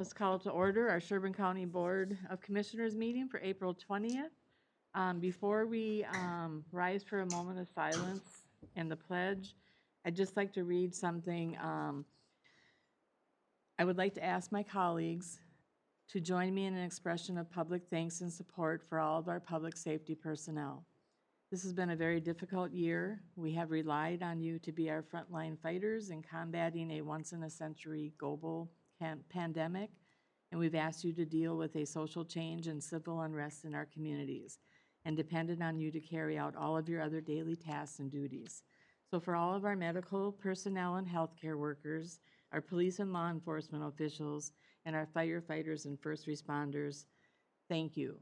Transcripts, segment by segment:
Let's call to order our Sherburne County Board of Commissioners meeting for April 20th. Before we rise for a moment of silence and the pledge, I'd just like to read something. I would like to ask my colleagues to join me in an expression of public thanks and support for all of our public safety personnel. This has been a very difficult year. We have relied on you to be our frontline fighters in combating a once-in-a-century global pandemic, and we've asked you to deal with a social change and civil unrest in our communities, and depended on you to carry out all of your other daily tasks and duties. So for all of our medical personnel and healthcare workers, our police and law enforcement officials, and our firefighters and first responders, thank you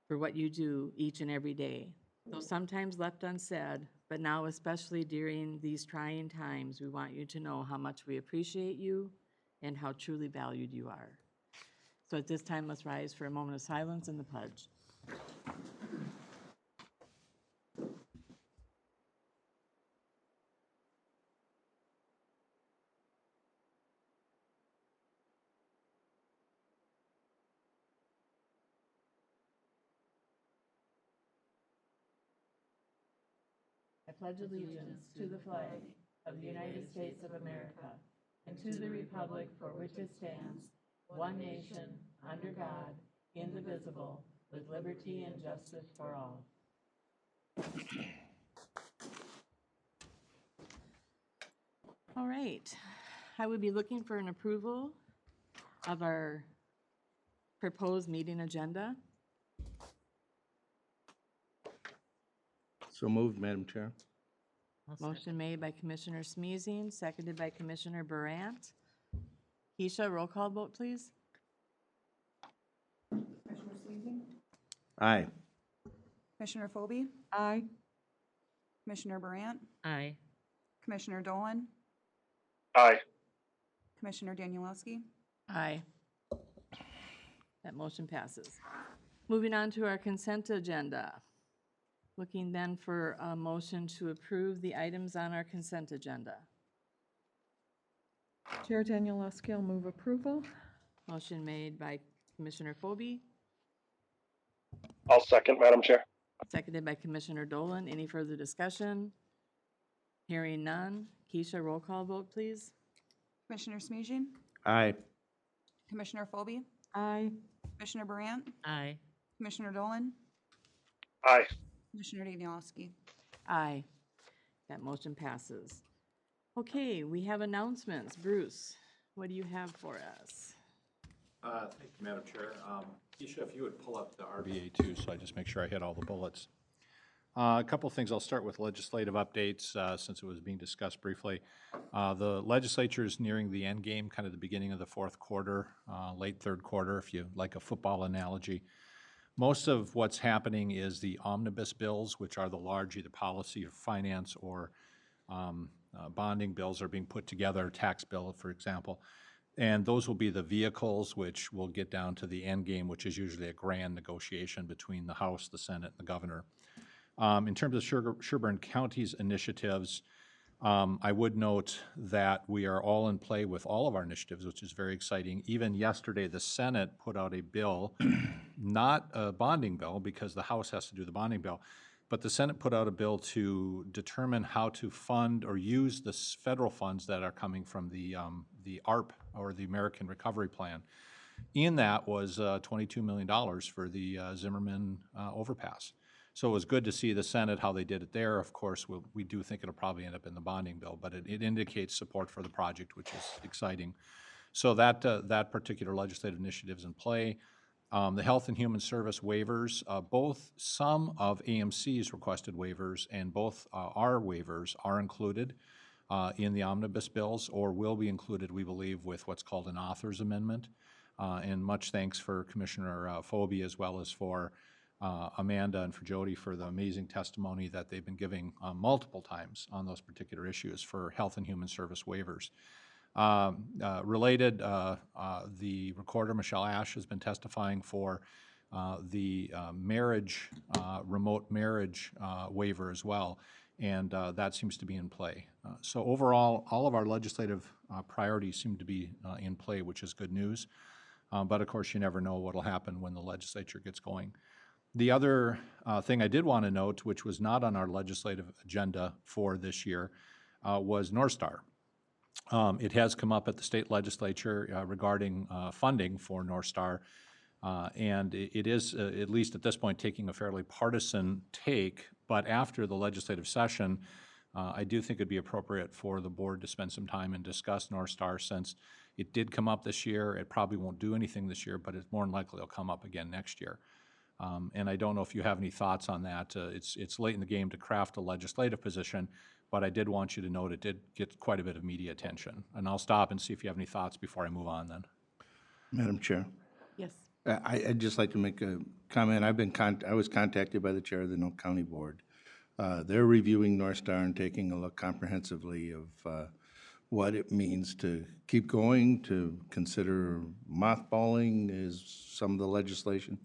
for what you do each and every day. Though sometimes left unsaid, but now especially during these trying times, we want you to know how much we appreciate you and how truly valued you are. So at this time, let's rise for a moment of silence and the pledge. I pledge allegiance to the flag of the United States of America and to the republic for which it stands, one nation, under God, indivisible, with liberty and justice for all. All right. I would be looking for an approval of our proposed meeting agenda. So moved, Madam Chair. Motion made by Commissioner Smeezing, seconded by Commissioner Burant. Keisha, roll call vote, please. Commissioner Smeezing? Aye. Commissioner Phobie? Aye. Commissioner Burant? Aye. Commissioner Dolan? Aye. Commissioner Danielewski? Aye. That motion passes. Moving on to our consent agenda. Looking then for a motion to approve the items on our consent agenda. Chair Danielewski will move approval. Motion made by Commissioner Phobie, I'll second, Madam Chair. seconded by Commissioner Dolan. Any further discussion? Hearing none. Keisha, roll call vote, please. Commissioner Smeezing? Aye. Commissioner Phobie? Aye. Commissioner Burant? Aye. Commissioner Dolan? Aye. Commissioner Danielewski? Aye. That motion passes. Okay, we have announcements. Bruce, what do you have for us? Thank you, Madam Chair. Keisha, if you would pull up the RBA too, so I just make sure I hit all the bullets. A couple of things. I'll start with legislative updates since it was being discussed briefly. The legislature is nearing the end game, kind of the beginning of the fourth quarter, late third quarter, if you like a football analogy. Most of what's happening is the omnibus bills, which are the large either policy or finance or bonding bills are being put together, tax bill, for example. And those will be the vehicles which will get down to the end game, which is usually a grand negotiation between the House, the Senate, and the governor. In terms of Sherburne County's initiatives, I would note that we are all in play with all of our initiatives, which is very exciting. Even yesterday, the Senate put out a bill, not a bonding bill because the House has to do the bonding bill, but the Senate put out a bill to determine how to fund or use the federal funds that are coming from the ARP, or the American Recovery Plan. In that was $22 million for the Zimmerman overpass. So it was good to see the Senate, how they did it there. Of course, we do think it'll probably end up in the bonding bill, but it indicates support for the project, which is exciting. So that particular legislative initiative is in play. The Health and Human Service waivers, some of AMC's requested waivers and both our waivers are included in the omnibus bills, or will be included, we believe, with what's called an author's amendment. And much thanks for Commissioner Phobie as well as for Amanda and for Jody for the amazing testimony that they've been giving multiple times on those particular issues for Health and Human Service waivers. Related, the recorder, Michelle Ash, has been testifying for the remote marriage waiver as well, and that seems to be in play. So overall, all of our legislative priorities seem to be in play, which is good news. But of course, you never know what will happen when the legislature gets going. The other thing I did want to note, which was not on our legislative agenda for this year, was North Star. It has come up at the state legislature regarding funding for North Star, and it is, at least at this point, taking a fairly partisan take, but after the legislative session, I do think it'd be appropriate for the board to spend some time and discuss North Star, since it did come up this year. It probably won't do anything this year, but it's more than likely it'll come up again next year. And I don't know if you have any thoughts on that. It's late in the game to craft a legislative position, but I did want you to note it did get quite a bit of media attention. And I'll stop and see if you have any thoughts before I move on then. Madam Chair, Yes. I'd just like to make a comment. I was contacted by the chair of the Nook County Board. They're reviewing North Star and taking a look comprehensively of what it means to keep going, to consider mothballing is some of the legislation.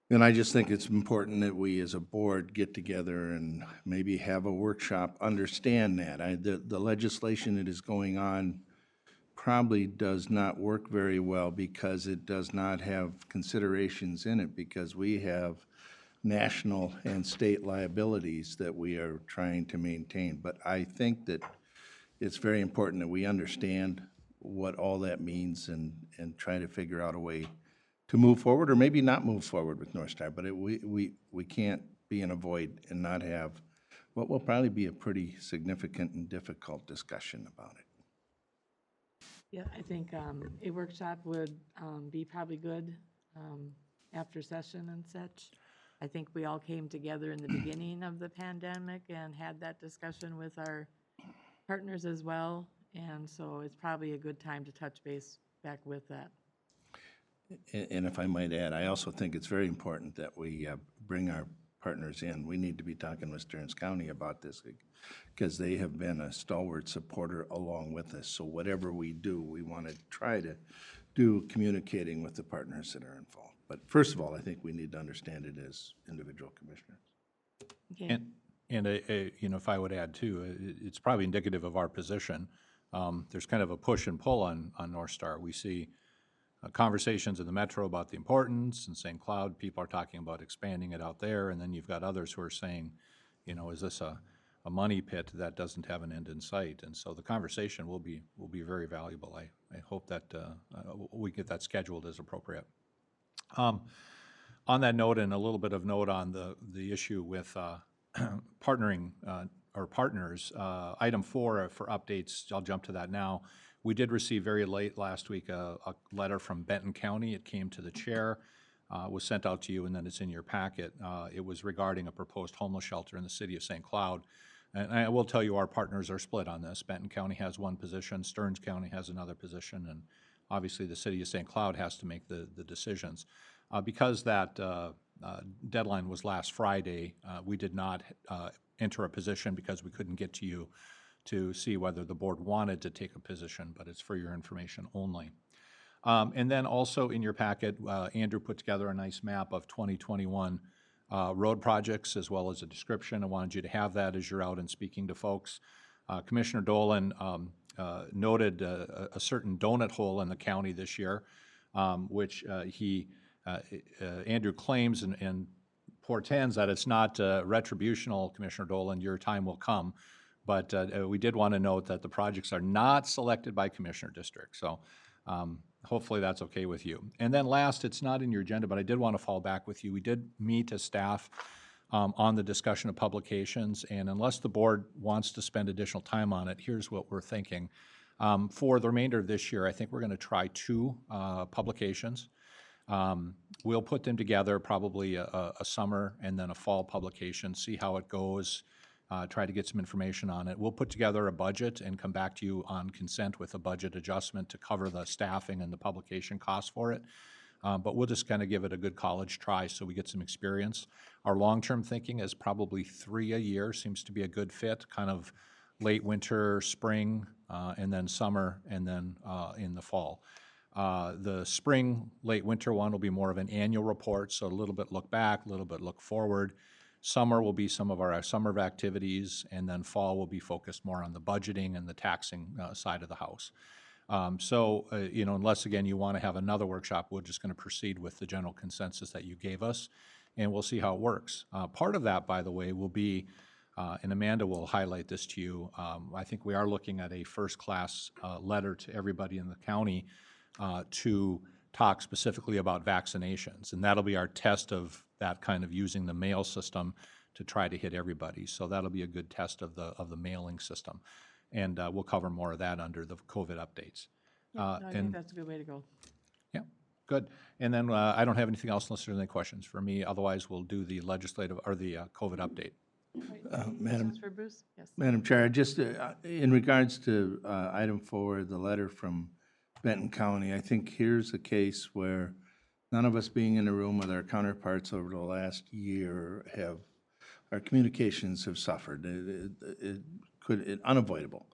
And I just think it's important that we as a board get together and maybe have a workshop, understand that. The legislation that is going on probably does not work very well because it does not have considerations in it, because we have national and state liabilities that we are trying to maintain. But I think that it's very important that we understand what all that means and try to figure out a way to move forward, or maybe not move forward with North Star. But we can't be in a void and not have what will probably be a pretty significant and difficult discussion about it. Yeah, I think a workshop would be probably good after session and such. I think we all came together in the beginning of the pandemic and had that discussion with our partners as well. And so it's probably a good time to touch base back with that. And if I might add, I also think it's very important that we bring our partners in. We need to be talking with Stearns County about this, because they have been a stalwart supporter along with us. So whatever we do, we want to try to do communicating with the partners that are involved. But first of all, I think we need to understand it as individual commissioners. Okay. And if I would add too, it's probably indicative of our position. There's kind of a push and pull on North Star. We see conversations in the metro about the importance, and St. Cloud, people are talking about expanding it out there, and then you've got others who are saying, is this a money pit that doesn't have an end in sight? And so the conversation will be very valuable. I hope that we get that scheduled as appropriate. On that note, and a little bit of note on the issue with partnering or partners, item 4 for updates, I'll jump to that now. We did receive very late last week a letter from Benton County. It came to the chair, was sent out to you, and then it's in your packet. It was regarding a proposed homeless shelter in the city of St. Cloud. And I will tell you, our partners are split on this. Benton County has one position, Stearns County has another position, and obviously the city of St. Cloud has to make the decisions. Because that deadline was last Friday, we did not enter a position because we couldn't get to you to see whether the board wanted to take a position, but it's for your information only. And then also in your packet, Andrew put together a nice map of 2021 road projects, as well as a description. I wanted you to have that as you're out and speaking to folks. Commissioner Dolan noted a certain donut hole in the county this year, which Andrew claims and portends that it's not retributional. Commissioner Dolan, your time will come. But we did want to note that the projects are not selected by commissioner district. So hopefully that's okay with you. And then last, it's not in your agenda, but I did want to fall back with you. We did meet as staff on the discussion of publications. And unless the board wants to spend additional time on it, here's what we're thinking. For the remainder of this year, I think we're going to try 2 publications. We'll put them together, probably a summer and then a fall publication, see how it goes. Try to get some information on it. We'll put together a budget and come back to you on consent with a budget adjustment to cover the staffing and the publication costs for it. But we'll just kind of give it a good college try so we get some experience. Our long-term thinking is probably 3 a year, seems to be a good fit, kind of late winter, spring, and then summer, and then in the fall. The spring, late winter one will be more of an annual report, so a little bit look back, a little bit look forward. Summer will be some of our summer activities, and then fall will be focused more on the budgeting and the taxing side of the house. You know, unless, again, you want to have another workshop, we're just going to proceed with the general consensus that you gave us, and we'll see how it works. Part of that, by the way, will be, and Amanda will highlight this to you, I think we are looking at a first-class letter to everybody in the county to talk specifically about vaccinations, and that'll be our test of that kind of using the mail system to try to hit everybody. So that'll be a good test of the mailing system. And we'll cover more of that under the COVID updates. Yeah, no, I think And that's a good way to go. yeah, good. And then I don't have anything else unless there's any questions for me. Otherwise, we'll do the legislative or the COVID update. Any Madam- questions for Bruce? Yes. Madam Chair, just in regards to item 4, the letter from Benton County, I think here's a case where none of us being in a room with our counterparts over the last year our communications have suffered. It's unavoidable.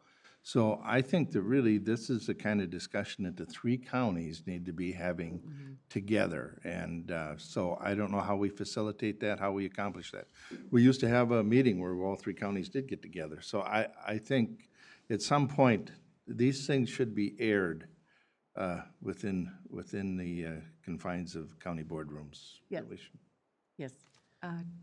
So I think that really this is the kind of discussion that the 3 counties need to be having together. And so I don't know how we facilitate that, how we accomplish that. We used to have a meeting where all 3 counties did get together. So I think at some point, these things should be aired within the confines of county boardrooms. Yeah. That we should- Yes.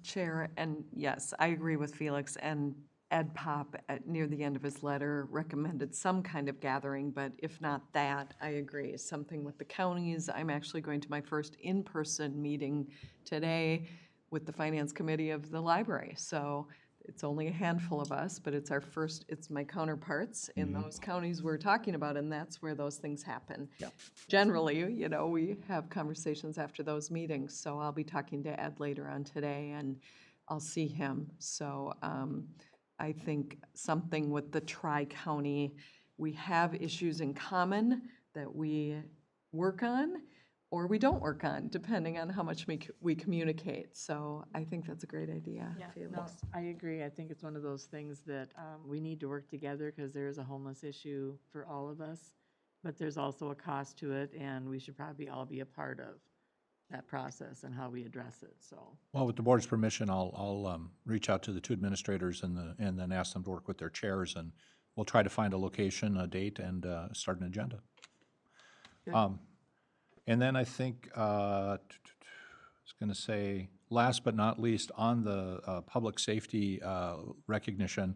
Chair, and yes, I agree with Felix, and Ed Pop, near the end of his letter, recommended some kind of gathering, but if not that, I agree, something with the counties. I'm actually going to my first in-person meeting today with the Finance Committee of the library, so it's only a handful of us, but it's it's my counterparts in those counties we're talking about, and that's where those things happen. Yeah. Generally, you know, we have conversations after those meetings, so I'll be talking to Ed later on today, and I'll see him. So I think something with the tri-county, we have issues in common that we work on, or we don't work on, depending on how much we communicate. So I think that's a great idea, Yeah, no, Felix. I agree. I think it's one of those things that we need to work together because there is a homeless issue for all of us, but there's also a cost to it, and we should probably all be a part of that process and how we address it, so. Well, with the board's permission, I'll reach out to the 2 administrators and then ask them to work with their chairs, and we'll try to find a location, a date, and start an agenda. Good. And then I think, I was going to say, last but not least, on the public safety recognition,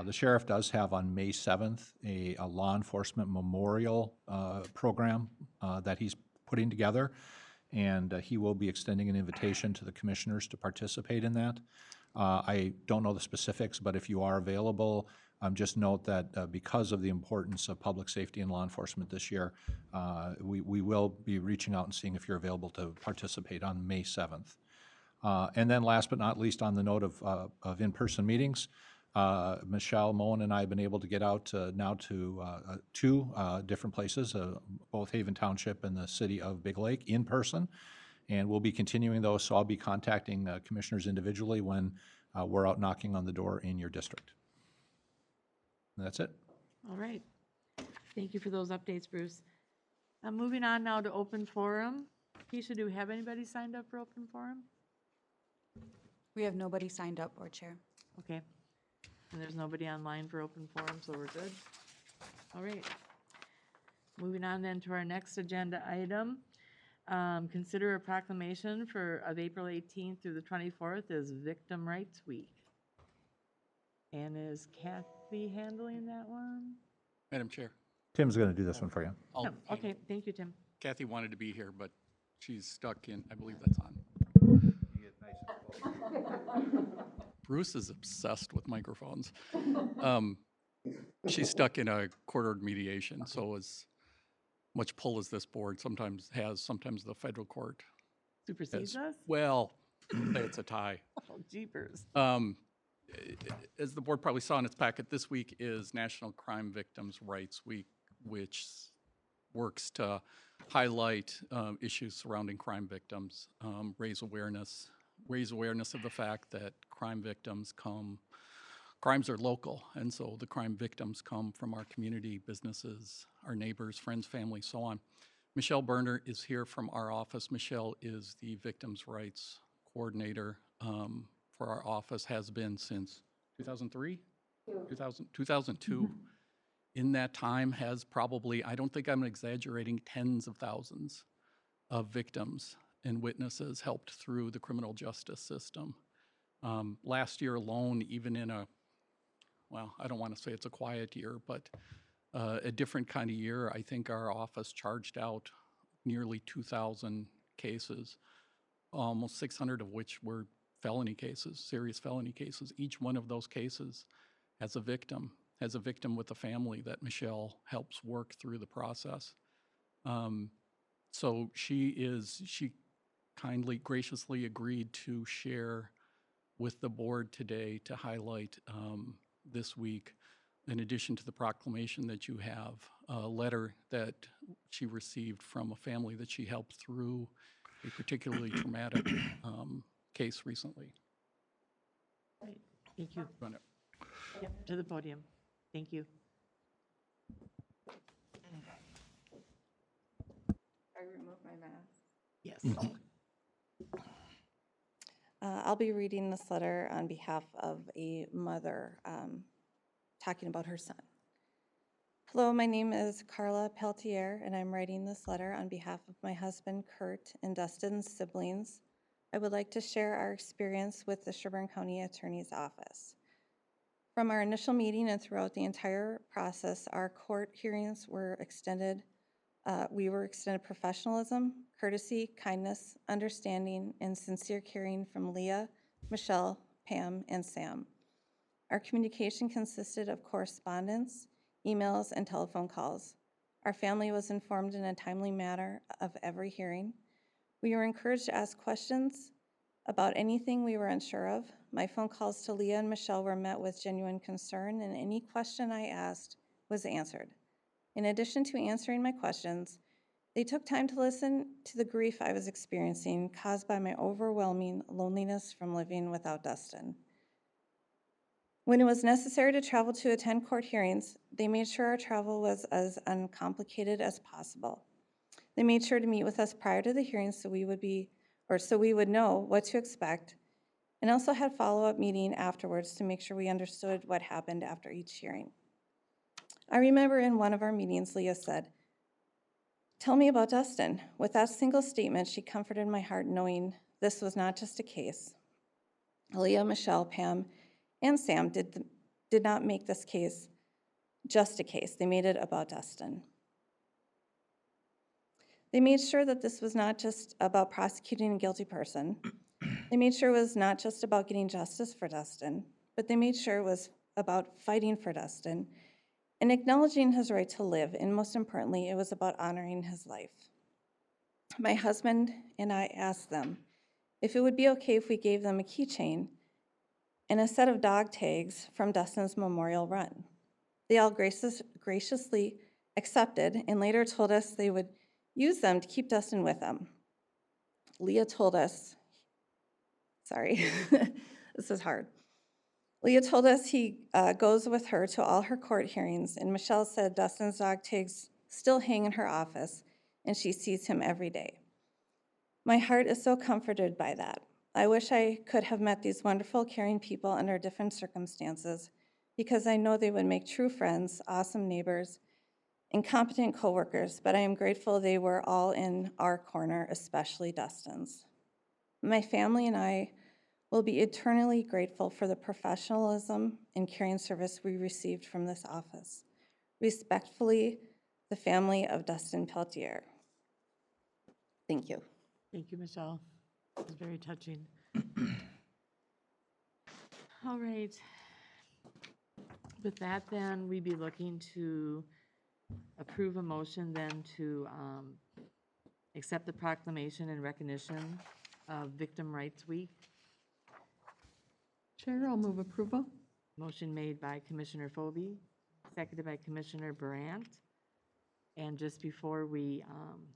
the sheriff does have on May 7th a law enforcement memorial program that he's putting together, and he will be extending an invitation to the commissioners to participate in that. I don't know the specifics, but if you are available, just note that because of the importance of public safety and law enforcement this year, we will be reaching out and seeing if you're available to participate on May 7th. And then last but not least, on the note of in-person meetings, Michelle Moen and I have been able to get out now to 2 different places, both Haven Township and the city of Big Lake, in person. And we'll be continuing those, so I'll be contacting commissioners individually when we're out knocking on the door in your district. And that's it. All right. Thank you for those updates, Bruce. Moving on now to open forum. Keisha, do we have anybody signed up for open forum? We have nobody signed up, Board Chair. Okay. And there's nobody online for open forum, so we're good. All right. Moving on then to our next agenda item. Consider a proclamation of April 18th through the 24th as Victim Rights Week. And is Kathy handling that one? Madam Chair. Tim's going to do this one for you. I'll No, handle okay, it. thank you, Tim. Kathy wanted to be here, but she's stuck in, I believe that's on. Bruce is obsessed with microphones. She's stuck in a court-ordered mediation, so as much pull as this board sometimes the federal court Supersedes has. us? Well, it's a tie. Oh, jeepers. As the board probably saw in its packet, this week is National Crime Victims' Rights Week, which works to highlight issues surrounding crime victims, raise awareness of the fact that crimes are local, and so the crime victims come from our community, businesses, our neighbors, friends, family, so on. Michelle Berner is here from our office. Michelle is the Victims' Rights Coordinator for our office, has been since 2003? 2002. in that time has probably, I don't think I'm exaggerating, tens of thousands of victims and witnesses helped through the criminal justice system. Last year alone, even in well, I don't want to say it's a quiet year, but a different kind of year, I think our office charged out nearly 2,000 cases, almost 600 of which were felony cases, serious felony cases. Each one of those cases has a victim with a family that Michelle helps work through the process. So she kindly, graciously agreed to share with the board today to highlight this week, in addition to the proclamation that you have, a letter that she received from a family that she helped through a particularly traumatic case recently. Right. Thank you. Wanna- Yep, to the podium. Thank you. I remove my mask. Yes. I'll be reading this letter on behalf of a mother talking about her son. Hello, my name is Carla Peltier, and I'm writing this letter on behalf of my husband, Kurt, and Dustin's siblings. I would like to share our experience with the Sherburne County Attorney's Office. From our initial meeting and throughout the entire process, our court hearings were extended. We were extended professionalism, courtesy, kindness, understanding, and sincere caring from Leah, Michelle, Pam, and Sam. Our communication consisted of correspondence, emails, and telephone calls. Our family was informed in a timely manner of every hearing. We were encouraged to ask questions about anything we were unsure of. My phone calls to Leah and Michelle were met with genuine concern, and any question I asked was answered. In addition to answering my questions, they took time to listen to the grief I was experiencing caused by my overwhelming loneliness from living without Dustin. When it was necessary to travel to attend court hearings, they made sure our travel was as uncomplicated as possible. They made sure to meet with us prior to the hearings so we would know what to expect, and also had follow-up meeting afterwards to make sure we understood what happened after each hearing. I remember in one of our meetings, Leah said, "Tell me about Dustin." With that single statement, she comforted my heart knowing this was not just a case. Leah, Michelle, Pam, and Sam did not make this case just a case. They made it about Dustin. They made sure that this was not just about prosecuting a guilty person. They made sure it was not just about getting justice for Dustin, but they made sure it was about fighting for Dustin and acknowledging his right to live, and most importantly, it was about honoring his life. My husband and I asked them if it would be okay if we gave them a keychain and a set of dog tags from Dustin's memorial run. They all graciously accepted and later told us they would use them to keep Dustin with them. Leah told us, this is hard. Leah told us he goes with her to all her court hearings, and Michelle said Dustin's dog tags still hang in her office, and she sees him every day. My heart is so comforted by that. I wish I could have met these wonderful, caring people under different circumstances, because I know they would make true friends, awesome neighbors, and competent coworkers, but I am grateful they were all in our corner, especially Dustin's. My family and I will be eternally grateful for the professionalism and caring service we received from this office. Respectfully, the family of Dustin Peltier. Thank you. Thank you, Michelle. It was very touching. All right. With that, then, we'd be looking to approve a motion then to accept the proclamation in recognition of Victim Rights Week. Chair, I'll move approval. Motion made by Commissioner Phobie, seconded by Commissioner Brandt. And just before we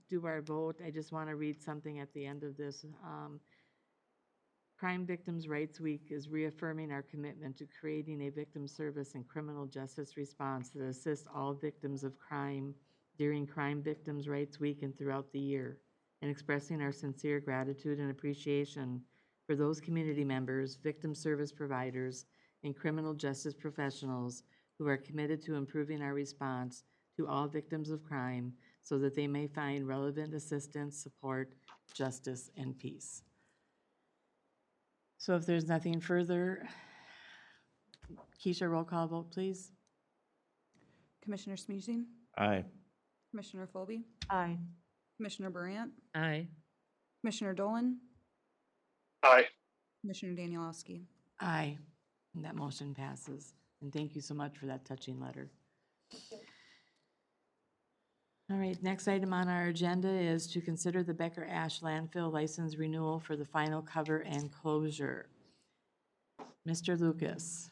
do our vote, I just want to read something at the end of this. Crime Victims' Rights Week is reaffirming our commitment to creating a victim service and criminal justice response that assists all victims of crime during Crime Victims' Rights Week and throughout the year, and expressing our sincere gratitude and appreciation for those community members, victim service providers, and criminal justice professionals who are committed to improving our response to all victims of crime so that they may find relevant assistance, support, justice, and peace. So if there's nothing further, Keisha, roll call vote, please. Commissioner Smeezing, Aye. Commissioner Phobie, Aye. Commissioner Brandt, Aye. Commissioner Dolan, Aye. Commissioner Danielowski. Aye, and that motion passes. And thank you so much for that touching letter. All right, next item on our agenda is to consider the Becker Ash landfill license renewal for the final cover and closure. Mr. Lucas.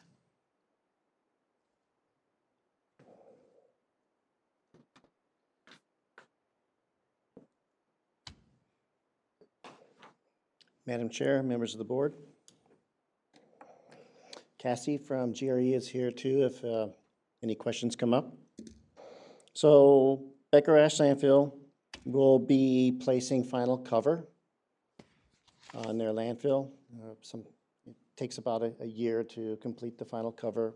Madam Chair, members of the board. Cassie from GRE is here too if any questions come up. So Becker Ash Landfill will be placing final cover on their landfill. It takes about a year to complete the final cover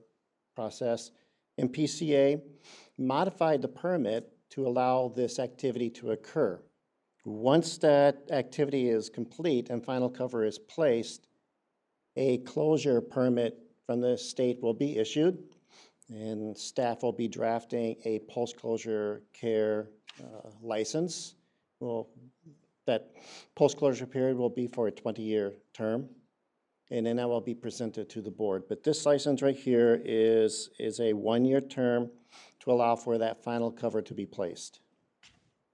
process. And PCA modified the permit to allow this activity to occur. Once that activity is complete and final cover is placed, a closure permit from the state will be issued, and staff will be drafting a post-closure care license. Well, that post-closure period will be for a 20-year term, and then that will be presented to the board. But this license right here is a one-year term to allow for that final cover to be placed.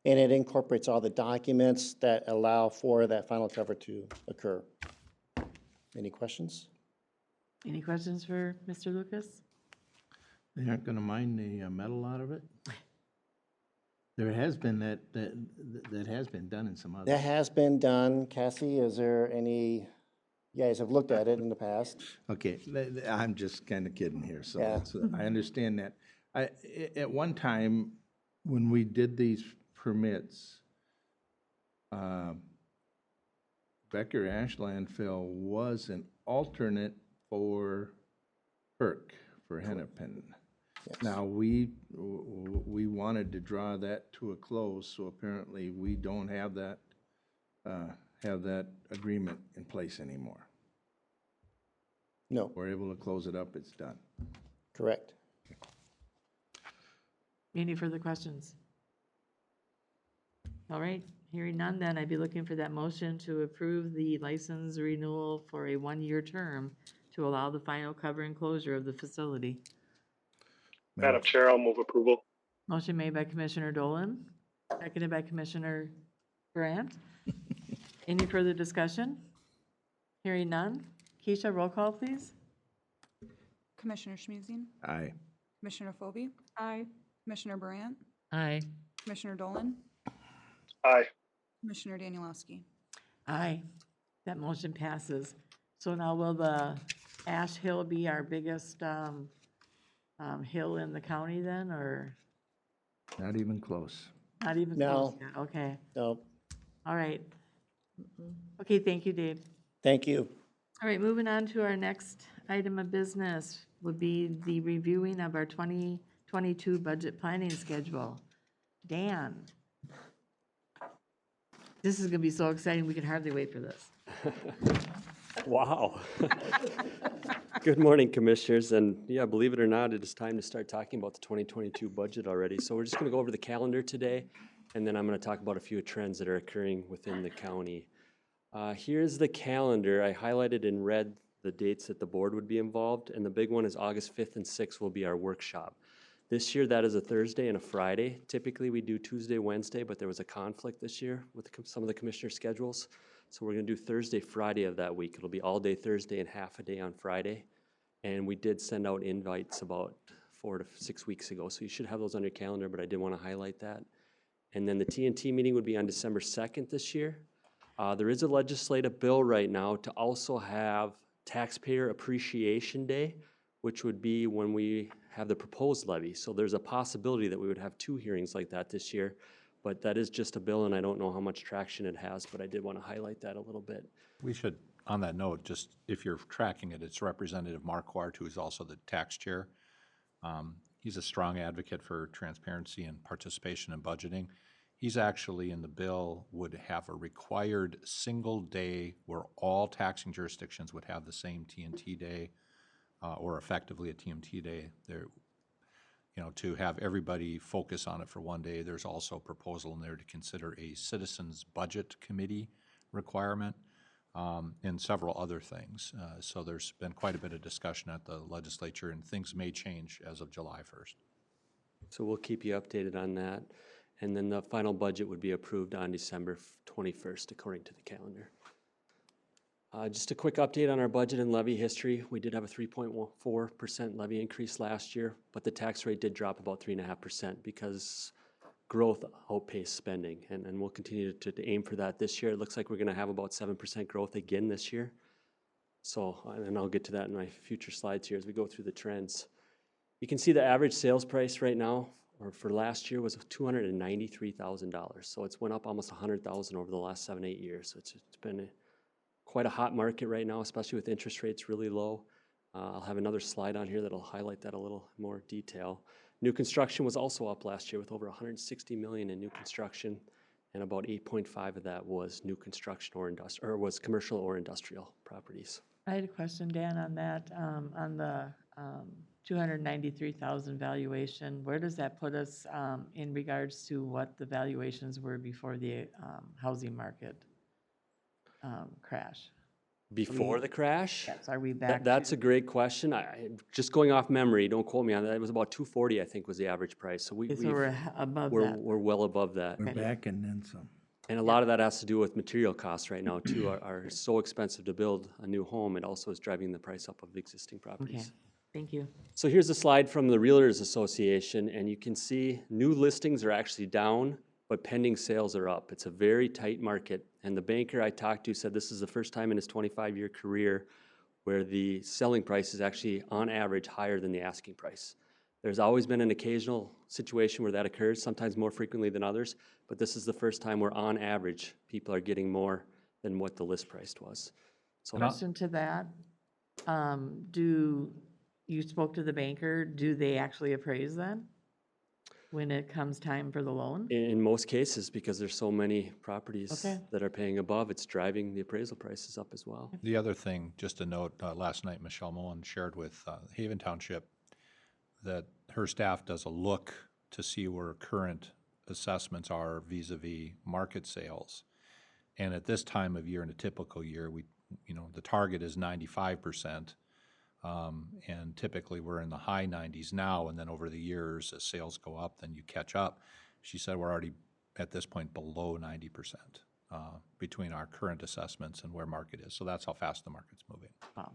And it incorporates all the documents that allow for that final cover to occur. Any questions? Any questions for Mr. Lucas? They aren't gonna mine the metal out of it? There has been that has been done in some other. That has been done. Cassie, is there any, you guys have looked at it in the past? Okay, I'm just kind of kidding here, so Yeah. I understand that. At one time, when we did these permits, Becker Ash Landfill was an alternate for PERC, for Hennepin. Yes. Now, we wanted to draw that to a close, so apparently we don't have that agreement in place anymore. No, We're able to close it up, it's done. correct. Any further questions? All right, hearing none, then I'd be looking for that motion to approve the license renewal for a one-year term to allow the final cover and closure of the facility. Madam Chair, I'll move approval. Motion made by Commissioner Dolan, seconded by Commissioner Brandt. Any further discussion? Hearing none. Keisha, roll call, please. Commissioner Smeezing, Aye. Commissioner Phobie, Aye. Commissioner Brandt, Aye. Commissioner Dolan, Aye. Commissioner Danielowski. Aye. That motion passes. So now will the Ash Hill be our biggest hill in the county then, or Not even close. not even No. close yet? Okay, No, all right. Okay, thank you, Dave. thank you. All right, moving on to our next item of business would be the reviewing of our 2022 budget planning schedule. Dan. This is gonna be so exciting, we can hardly wait for this. Wow. Good morning, Commissioners, and yeah, believe it or not, it is time to start talking about the 2022 budget already. So we're just going to go over the calendar today, and then I'm going to talk about a few trends that are occurring within the county. Here's the calendar. I highlighted in red the dates that the board would be involved, and the big one is August 5th and 6th will be our workshop. This year, that is a Thursday and a Friday. Typically, we do Tuesday, Wednesday, but there was a conflict this year with some of the commissioner schedules. So we're going to do Thursday, Friday of that week. It'll be all day Thursday and half a day on Friday. And we did send out invites about 4 to 6 weeks ago, so you should have those on your calendar, but I did want to highlight that. And then the TNT meeting would be on December 2nd this year. There is a legislative bill right now to also have Taxpayer Appreciation Day, which would be when we have the proposed levy. So there's a possibility that we would have 2 hearings like that this year, but that is just a bill, and I don't know how much traction it has, but I did want to highlight that a little bit. We should, on that note, just if you're tracking it, it's Representative Marquardt, who is also the tax chair. He's a strong advocate for transparency and participation in budgeting. He's actually in the bill would have a required single day where all taxing jurisdictions would have the same TNT day, or effectively a TMT day. There, to have everybody focus on it for one day. There's also a proposal in there to consider a citizens budget committee requirement, and several other things. So there's been quite a bit of discussion at the legislature, and things may change as of July 1st. So we'll keep you updated on that. And then the final budget would be approved on December 21st, according to the calendar. Just a quick update on our budget and levy history. We did have a 3.4% levy increase last year, but the tax rate did drop about 3.5% because growth outpaced spending. And we'll continue to aim for that this year. It looks like we're going to have about 7% growth again this year. So, and I'll get to that in my future slides here as we go through the trends. You can see the average sales price right now, or for last year, was $293,000. So it's went up almost $100,000 over the last 7-8 years. So it's been quite a hot market right now, especially with interest rates really low. I'll have another slide on here that'll highlight that a little more detail. New construction was also up last year with over $160 million in new construction, and about 8.5 of that was new construction or was commercial or industrial properties. I had a question, Dan, on that, on the 293,000 valuation. Where does that put us in regards to what the valuations were before the housing market crash? Before the crash? Yes, are we back? That's a great question. Just going off memory, don't quote me on that. It was about 240, I think, was the average price. So we're above that. We're well above that. We're back and then some. And a lot of that has to do with material costs right now too. Are so expensive to build a new home. It also is driving the price up of existing properties. Okay, thank you. So here's a slide from the Realtors Association, and you can see new listings are actually down, but pending sales are up. It's a very tight market. And the banker I talked to said this is the first time in his 25-year career where the selling price is actually, on average, higher than the asking price. There's always been an occasional situation where that occurs, sometimes more frequently than others, but this is the first time where, on average, people are getting more than what the list price was. So Question to that, you spoke to the banker, do they actually appraise then? When it comes time for the loan? in most cases, because there's so many properties Okay. that are paying above, it's driving the appraisal prices up as well. The other thing, just a note, last night Michelle Mullen shared with Haven Township that her staff does a look to see where current assessments are vis-a-vis market sales. And at this time of year, in a typical year, the target is 95%. And typically we're in the high 90s now, and then over the years, as sales go up, then you catch up. She said we're already at this point below 90% between our current assessments and where market is. So that's how fast the market's moving. Wow.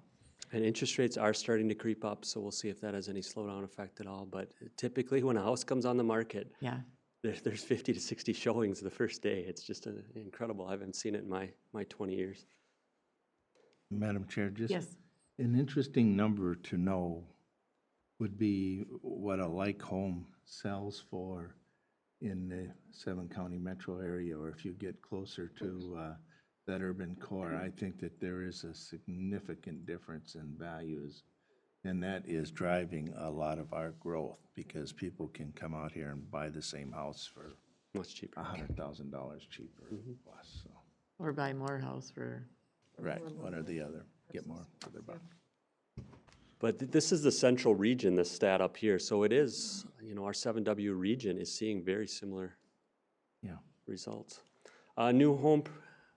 And interest rates are starting to creep up, so we'll see if that has any slowdown effect at all. But typically, when a house comes on the market, Yeah. there's 50 to 60 showings the first day. It's just incredible. I haven't seen it in my 20 years. Madam Chair, just Yes. an interesting number to know would be what a like home sells for in the 7-county metro area, or if you get closer to that urban core. I think that there is a significant difference in values, and that is driving a lot of our growth because people can come out here and buy the same house for Much cheaper. $100,000 cheaper plus. So. Or buy more house for, Right, one or the other, get more for their buck. But this is the central region, this stat up here. So it is, our 7W region is seeing very similar results. New home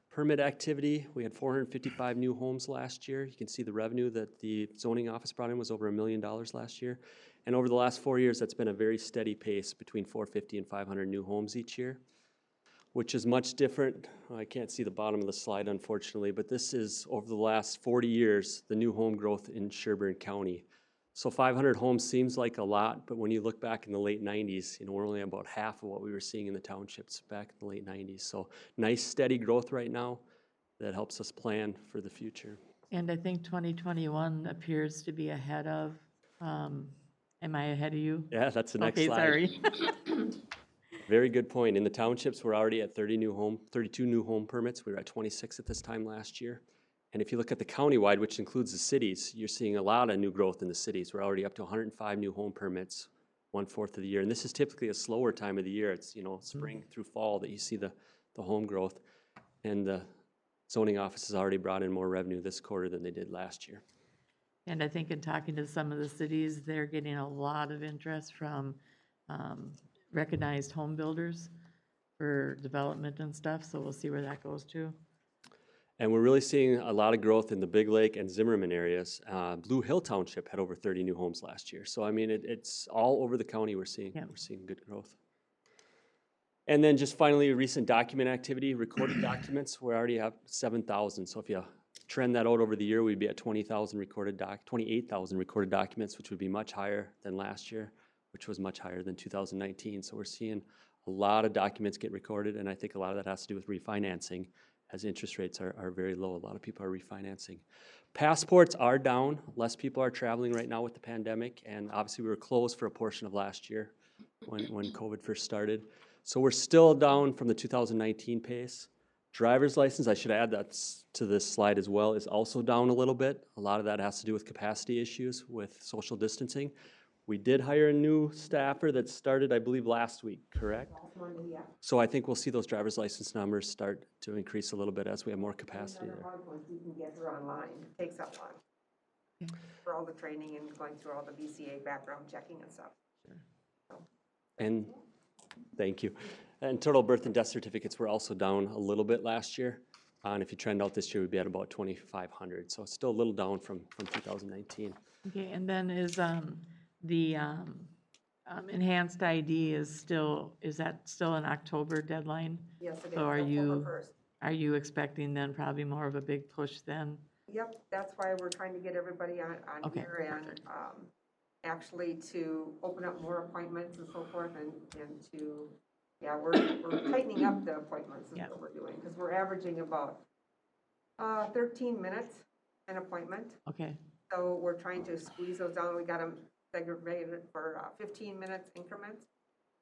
permit activity, we had 455 new homes last year. You can see the revenue that the zoning office brought in was over $1 million last year. And over the last 4 years, that's been a very steady pace between 450 and 500 new homes each year, which is much different. I can't see the bottom of the slide, unfortunately, but this is over the last 40 years, the new home growth in Sherburne County. So 500 homes seems like a lot, but when you look back in the late 90s, we're only about half of what we were seeing in the townships back in the late 90s. So nice, steady growth right now that helps us plan for the future. and I think 2021 appears to be ahead of, am I ahead of you? Yeah, that's the next Okay, slide. sorry. Very good point. In the townships, we're already at 32 new home permits. We were at 26 at this time last year. And if you look at the countywide, which includes the cities, you're seeing a lot of new growth in the cities. We're already up to 105 new home permits, 1/4 of the year. And this is typically a slower time of the year. It's, spring through fall that you see the home growth. And the zoning office has already brought in more revenue this quarter than they did last year. And I think in talking to some of the cities, they're getting a lot of interest from recognized home builders for development and stuff, so we'll see where that goes too. And we're really seeing a lot of growth in the Big Lake and Zimmerman areas. Blue Hill Township had over 30 new homes last year. So I mean, it's all over the county we're seeing good growth. And then just finally, recent document activity, recorded documents, we already have 7,000. So if you trend that out over the year, we'd be at 28,000 recorded documents, which would be much higher than last year, which was much higher than 2019. So we're seeing a lot of documents get recorded, and I think a lot of that has to do with refinancing, as interest rates are very low. A lot of people are refinancing. Passports are down. Less people are traveling right now with the pandemic, and obviously we were closed for a portion of last year when COVID first started. So we're still down from the 2019 pace. Driver's license, I should add that to this slide as well, is also down a little bit. A lot of that has to do with capacity issues with social distancing. We did hire a new staffer that started, I believe, last week, correct? Yeah. So I think we'll see those driver's license numbers start to increase a little bit as we have more capacity Another there. hard one, you can get her online, it takes up long. For all the training and going through all the BCA background checking and stuff. And thank you. And total birth and death certificates were also down a little bit last year. And if you trend out this year, we'd be at about 2,500. So it's still a little down from 2019. Okay, and then is the enhanced ID is that still an October deadline? Yes, it is, So October 1st. are you expecting then probably more of a big push then? Yep, that's why we're trying to get everybody on Okay, here and actually to open up more appointments and so forth and to, yeah, we're tightening up the appointments is what we're doing because we're averaging about 13 minutes an appointment. Okay, So we're trying to squeeze those down. We got them segregated for 15 minutes increments.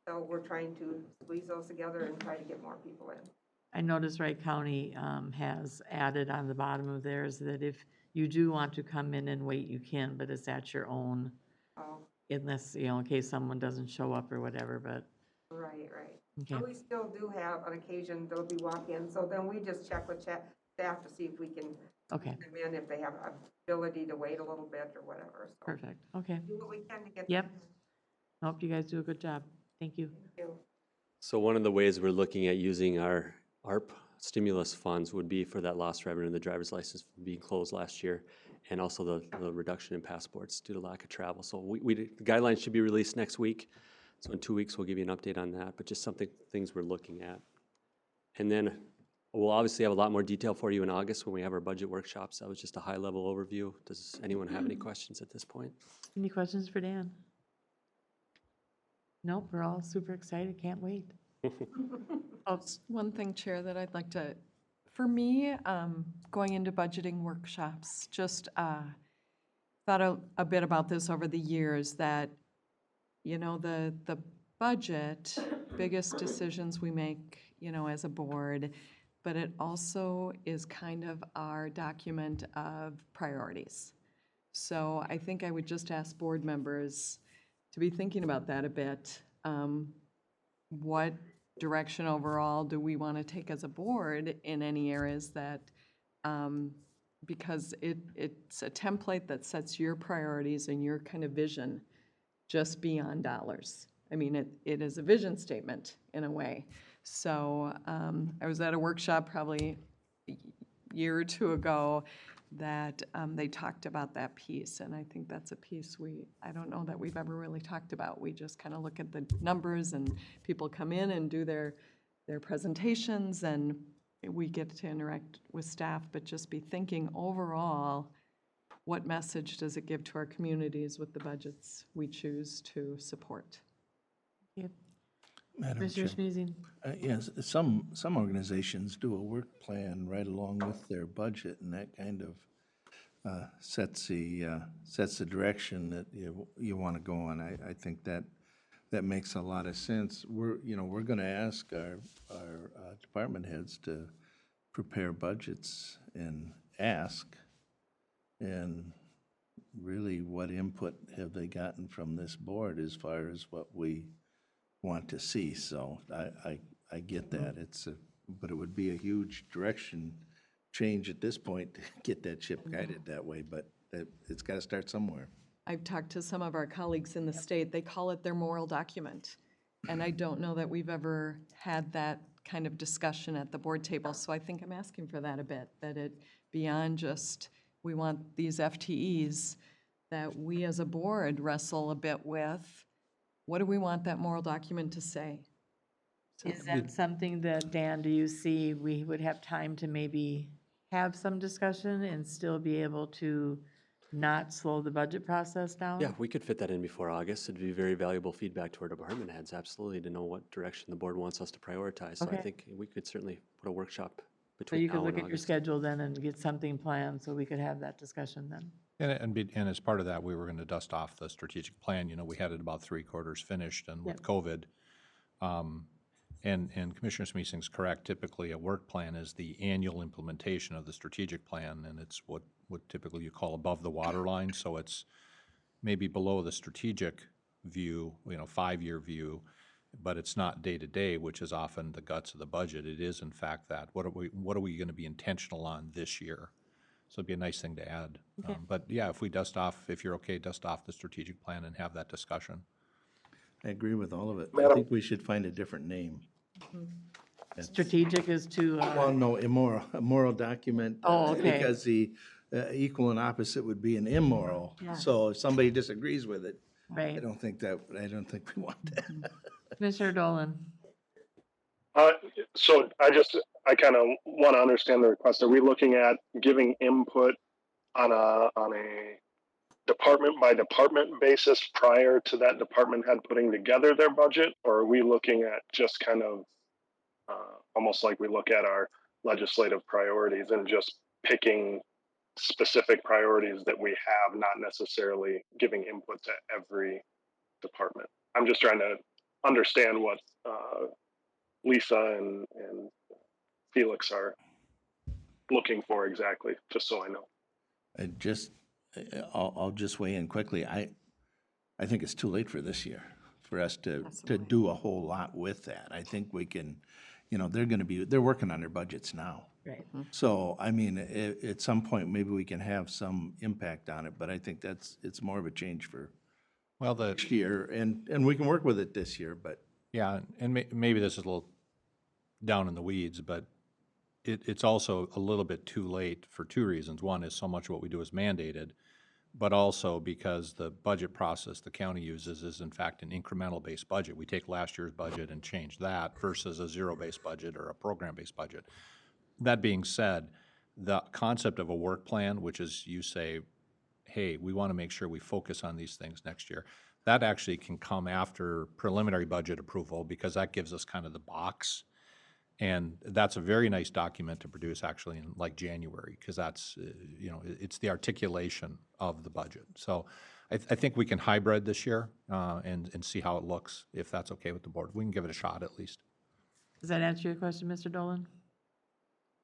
So we're trying to squeeze those together and try to get more people in. I noticed Wright County has added on the bottom of theirs that if you do want to come in and wait, you can, but it's at your own, unless, in case someone doesn't show up or whatever, but. Right. Okay. And we still do have, on occasion, there'll be walk-ins, so then we just check with staff to see if we can Okay. come in, if they have ability to wait a little bit or whatever. So Perfect, okay. do what we can to get. Yep. Hope you guys do a good job. Thank you. Thank you. So one of the ways we're looking at using our ARP stimulus funds would be for that lost revenue in the driver's license being closed last year, and also the reduction in passports due to lack of travel. So the guidelines should be released next week. So in 2 weeks, we'll give you an update on that, but just things we're looking at. And then we'll obviously have a lot more detail for you in August when we have our budget workshops. That was just a high-level overview. Does anyone have any questions at this point? Any questions for Dan? Nope, we're all super excited, can't wait. One thing, Chair, that I'd like to, for me, going into budgeting workshops, just thought a bit about this over the years, that, the budget, biggest decisions we make, as a board, but it also is kind of our document of priorities. So I think I would just ask board members to be thinking about that a bit. What direction overall do we want to take as a board in any areas that, because it's a template that sets your priorities and your kind of vision just beyond dollars. I mean, it is a vision statement in a way. So I was at a workshop probably a year or two ago that they talked about that piece, and I think that's a piece I don't know that we've ever really talked about. We just kind of look at the numbers and people come in and do their presentations and we get to interact with staff, but just be thinking overall, what message does it give to our communities with the budgets we choose to support? Yep. Madam Mr. Chair. Smeezing? Yes, some organizations do a work plan right along with their budget, and that kind of sets the direction that you want to go on. I think that makes a lot of sense. We're going to ask our department heads to prepare budgets, and ask. And really, what input have they gotten from this board as far as what we want to see? So I get that. But it would be a huge direction change at this point to get that ship guided that way, but it's got to start somewhere. I've talked to some of our colleagues in the state, they call it their moral document. And I don't know that we've ever had that kind of discussion at the board table, so I think I'm asking for that a bit, that it, beyond just, we want these FTEs, that we as a board wrestle a bit with, what do we want that moral document to say? Is that something that, Dan, do you see we would have time to maybe have some discussion and still be able to not slow the budget process down? Yeah, we could fit that in before August. It'd be very valuable feedback to our department heads, absolutely, to know what direction the board wants us to prioritize. So I Okay. think we could certainly put a workshop So between you could now look and at your August. schedule then and get something planned so we could have that discussion then. And as part of that, we were going to dust off the strategic plan. You know, we had it about 3/4 finished, and with Yep. COVID, and Commissioner Smeesing's correct, typically a work plan is the annual implementation of the strategic plan, and it's what typically you call above the waterline, so it's maybe below the strategic view, 5-year view, but it's not day-to-day, which is often the guts of the budget. It is in fact that, what are we gonna be intentional on this year? So it'd be a nice thing to add. Okay. But yeah, if you're okay, dust off the strategic plan and have that discussion. I agree with all of it. I Madam- think we should find a different name. Strategic is to, Well, no, a moral document. Oh, okay. Because the equal and opposite would be an immoral. Yeah. So if somebody disagrees with it, I right. don't think we want that. Commissioner Dolan? So I kind of want to understand the request. Are we looking at giving input on a department by department basis prior to that department head putting together their budget? Or are we looking at just kind of almost like we look at our legislative priorities and just picking specific priorities that we have, not necessarily giving input to every department? I'm just trying to understand what Lisa and Felix are looking for exactly, just so I know. I'll just weigh in quickly. I think it's too late for this year for us to do a whole lot with that. I think we can, they're working on their budgets now. Right. So, I mean, at some point, maybe we can have some impact on it, but I think it's more of a change for Well, next year, and we can work with it this year, but. yeah, and maybe this is a little down in the weeds, but it's also a little bit too late for two reasons. One is so much of what we do is mandated, but also because the budget process the county uses is in fact an incremental-based budget. We take last year's budget and change that versus a zero-based budget or a program-based budget. That being said, the concept of a work plan, which is you say, hey, we want to make sure we focus on these things next year, that actually can come after preliminary budget approval because that gives us kind of the box. And that's a very nice document to produce actually in like January because that's, it's the articulation of the budget. So I think we can hybrid this year and see how it looks, if that's okay with the board. We can give it a shot at least. Does that answer your question, Mr. Dolan?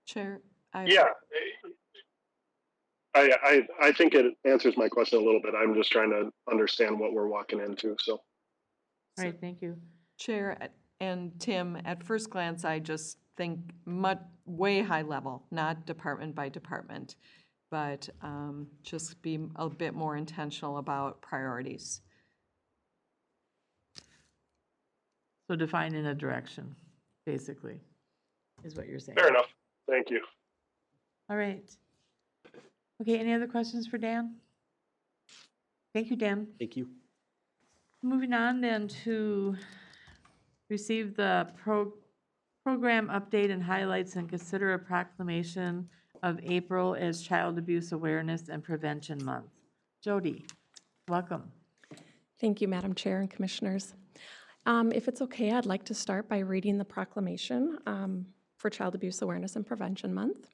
Chair? Yeah. I think it answers my question a little bit. I'm just trying to understand what we're walking into, so. All right, thank you. Chair and Tim, at first glance, I just think way high level, not department by department, but just be a bit more intentional about priorities. So defining a direction, basically, is what you're saying. Fair enough. Thank you. All right. Okay, any other questions for Dan? Thank you, Dan. Thank you. Moving on then to receive the program update and highlights and consider a proclamation of April as Child Abuse Awareness and Prevention Month. Jody, welcome. Thank you, Madam Chair and Commissioners. If it's okay, I'd like to start by reading the proclamation for Child Abuse Awareness and Prevention Month.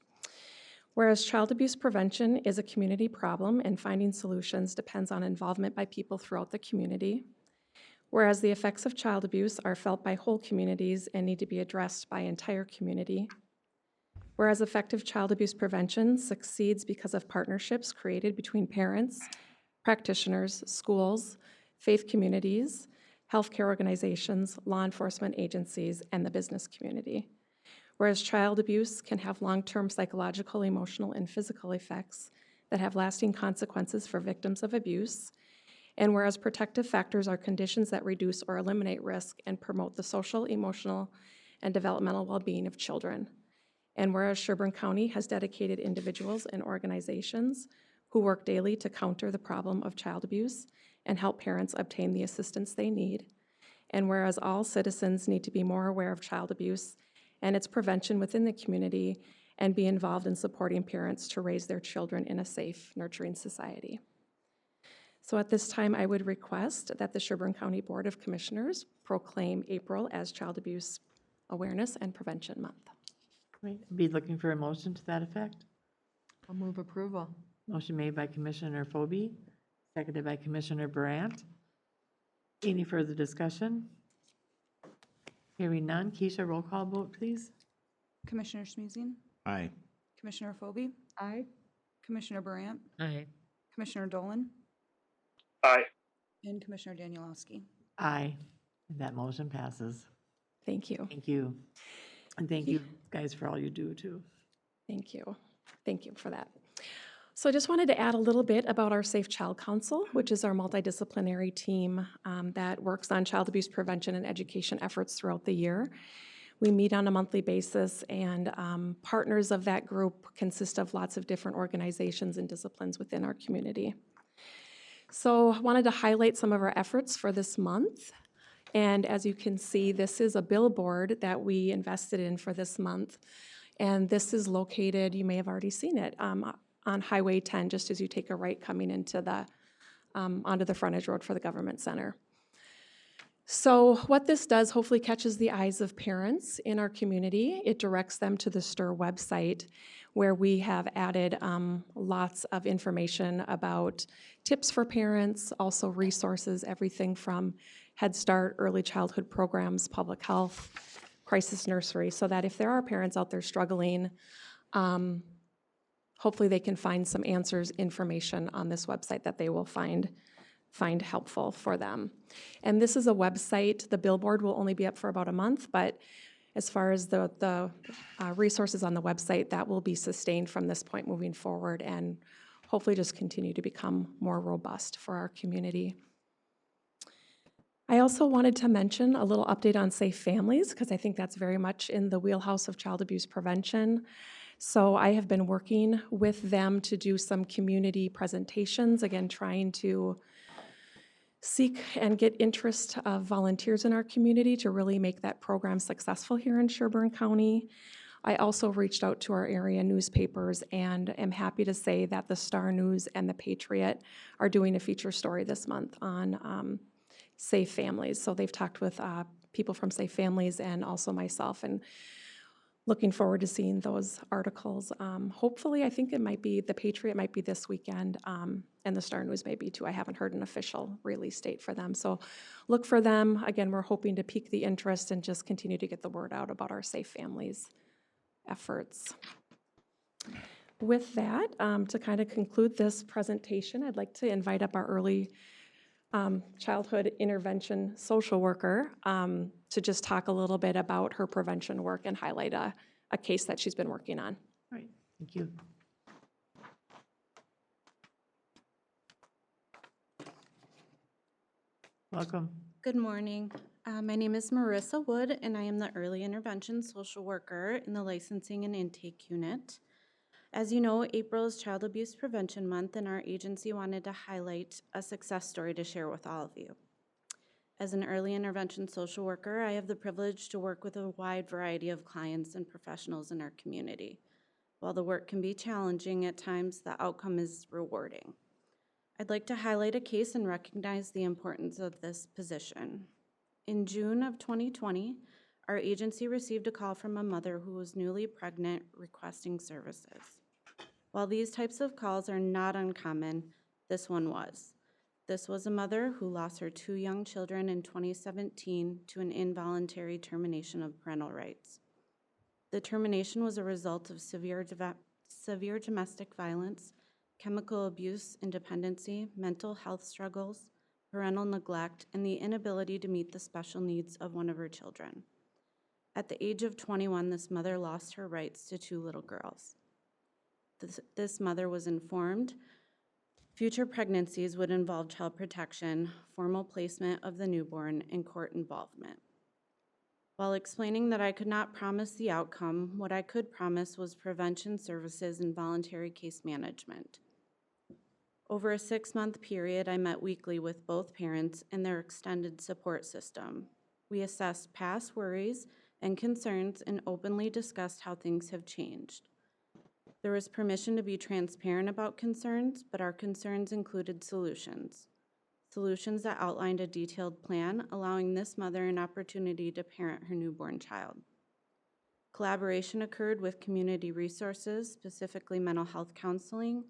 Whereas child abuse prevention is a community problem and finding solutions depends on involvement by people throughout the community. Whereas the effects of child abuse are felt by whole communities and need to be addressed by entire community. Whereas effective child abuse prevention succeeds because of partnerships created between parents, practitioners, schools, faith communities, healthcare organizations, law enforcement agencies, and the business community. Whereas child abuse can have long-term psychological, emotional, and physical effects that have lasting consequences for victims of abuse, and whereas protective factors are conditions that reduce or eliminate risk and promote the social, emotional, and developmental well-being of children. And whereas Sherburne County has dedicated individuals and organizations who work daily to counter the problem of child abuse and help parents obtain the assistance they need. And whereas all citizens need to be more aware of child abuse and its prevention within the community and be involved in supporting parents to raise their children in a safe, nurturing society. So at this time, I would request that the Sherburne County Board of Commissioners proclaim April as Child Abuse Awareness and Prevention Month. Right, be looking for a motion to that effect. I'll move approval. Motion made by Commissioner Phobie, seconded by Commissioner Brandt. Any further discussion? Hearing none. Keisha, roll call vote, please. Commissioner Smeezing, Aye. Commissioner Phobie, Aye. Commissioner Brandt, Aye. Commissioner Dolan, Aye. and Commissioner Danielowski. Aye. And that motion passes. Thank you. Thank you. And thank you guys for all you do too. Thank you. Thank you for that. So I just wanted to add a little bit about our Safe Child Council, which is our multidisciplinary team that works on child abuse prevention and education efforts throughout the year. We meet on a monthly basis, and partners of that group consist of lots of different organizations and disciplines within our community. So I wanted to highlight some of our efforts for this month. And as you can see, this is a billboard that we invested in for this month. And this is located, you may have already seen it, on Highway 10, just as you take a right coming into the, onto the frontage road for the government center. So what this does hopefully catches the eyes of parents in our community. It directs them to the STIR website, where we have added lots of information about tips for parents, also resources, everything from Head Start, early childhood programs, public health, crisis nursery, so that if there are parents out there struggling, hopefully they can find some answers, information on this website that they will find helpful for them. And this is a website. The billboard will only be up for about a month, but as far as the resources on the website, that will be sustained from this point moving forward and hopefully just continue to become more robust for our community. I also wanted to mention a little update on Safe Families, because I think that's very much in the wheelhouse of child abuse prevention. So I have been working with them to do some community presentations, again, trying to seek and get interest of volunteers in our community to really make that program successful here in Sherburne County. I also reached out to our area newspapers and am happy to say that the Star News and the Patriot are doing a feature story this month on Safe Families. So they've talked with people from Safe Families and also myself, and looking forward to seeing those articles. Hopefully, I think it might be, the Patriot might be this weekend, and the Star News may be too. I haven't heard an official release date for them. So look for them. Again, we're hoping to pique the interest and just continue to get the word out about our Safe Families efforts. With that, to kind of conclude this presentation, I'd like to invite up our early childhood intervention social worker to just talk a little bit about her prevention work and highlight a case that she's been working on. All right, thank you. Welcome. Good morning. My name is Marissa Wood, and I am the Early Intervention Social Worker in the Licensing and Intake Unit. As you know, April is Child Abuse Prevention Month, and our agency wanted to highlight a success story to share with all of you. As an early intervention social worker, I have the privilege to work with a wide variety of clients and professionals in our community. While the work can be challenging at times, the outcome is rewarding. I'd like to highlight a case and recognize the importance of this position. In June of 2020, our agency received a call from a mother who was newly pregnant requesting services. While these types of calls are not uncommon, this one was. This was a mother who lost her 2 young children in 2017 to an involuntary termination of parental rights. The termination was a result of severe domestic violence, chemical abuse and dependency, mental health struggles, parental neglect, and the inability to meet the special needs of one of her children. At the age of 21, this mother lost her rights to 2 little girls. This mother was informed future pregnancies would involve child protection, formal placement of the newborn, and court involvement. While explaining that I could not promise the outcome, what I could promise was prevention services and voluntary case management. Over a 6-month period, I met weekly with both parents and their extended support system. We assessed past worries and concerns and openly discussed how things have changed. There was permission to be transparent about concerns, but our concerns included solutions. Solutions that outlined a detailed plan, allowing this mother an opportunity to parent her newborn child. Collaboration occurred with community resources, specifically mental health counseling,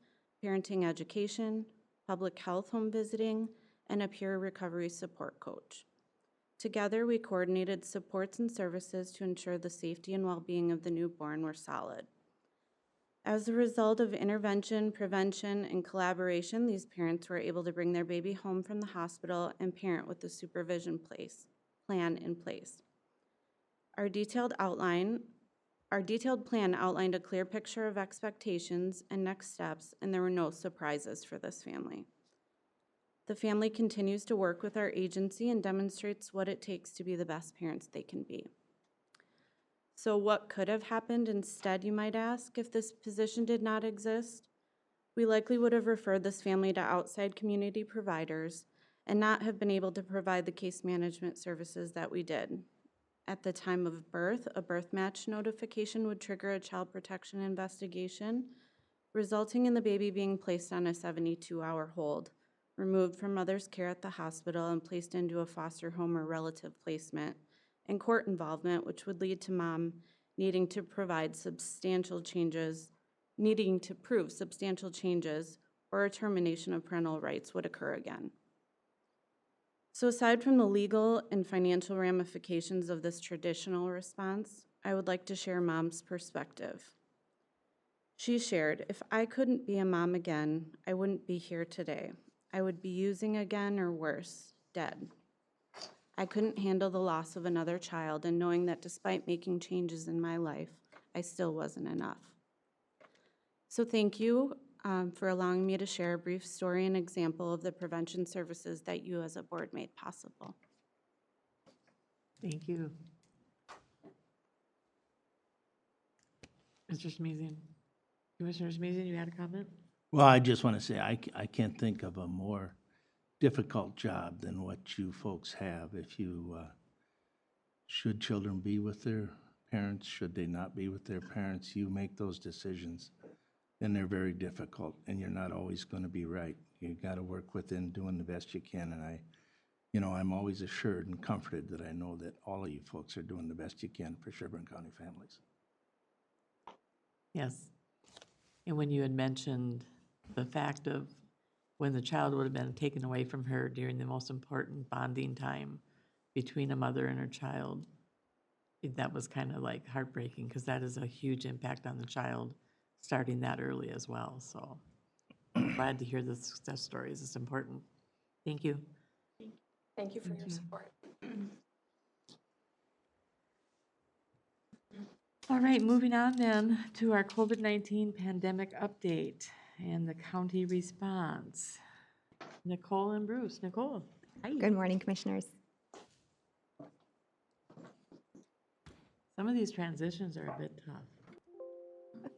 parenting education, public health home visiting, and a peer recovery support coach. Together, we coordinated supports and services to ensure the safety and well-being of the newborn were solid. As a result of intervention, prevention, and collaboration, these parents were able to bring their baby home from the hospital and parent with the supervision plan in place. Our detailed plan outlined a clear picture of expectations and next steps, and there were no surprises for this family. The family continues to work with our agency and demonstrates what it takes to be the best parents they can be. So what could have happened instead, you might ask, if this position did not exist? We likely would have referred this family to outside community providers and not have been able to provide the case management services that we did. At the time of birth, a birth match notification would trigger a child protection investigation, resulting in the baby being placed on a 72-hour hold, removed from mother's care at the hospital and placed into a foster home or relative placement, and court involvement, which would lead to mom needing to prove substantial changes, or a termination of parental rights would occur again. So aside from the legal and financial ramifications of this traditional response, I would like to share mom's perspective. She shared, "If I couldn't be a mom again, I wouldn't be here today. I would be using again or worse, dead. I couldn't handle the loss of another child and knowing that despite making changes in my life, I still wasn't enough." So thank you for allowing me to share a brief story and example of the prevention services that you as a board made possible. Thank you. Mr. Smeezing. Commissioner Smeezing, you had a comment? Well, I just want to say, I can't think of a more difficult job than what you folks have. If you, should children be with their parents, should they not be with their parents, you make those decisions, and they're very difficult, and you're not always going to be right. You got to work within doing the best you can, and I'm always assured and comforted that I know that all of you folks are doing the best you can for Sherburne County families. Yes. And when you had mentioned the fact of when the child would have been taken away from her during the most important bonding time between a mother and her child, that was kind of like heartbreaking because that is a huge impact on the child starting that early as well. So I'm glad to hear the success stories. It's important. Thank you. Thank you for your support. All right, moving on then to our COVID-19 pandemic update and the county response. Nicole and Bruce. Nicole. Hi. Good morning, Commissioners. Some of these transitions are a bit tough.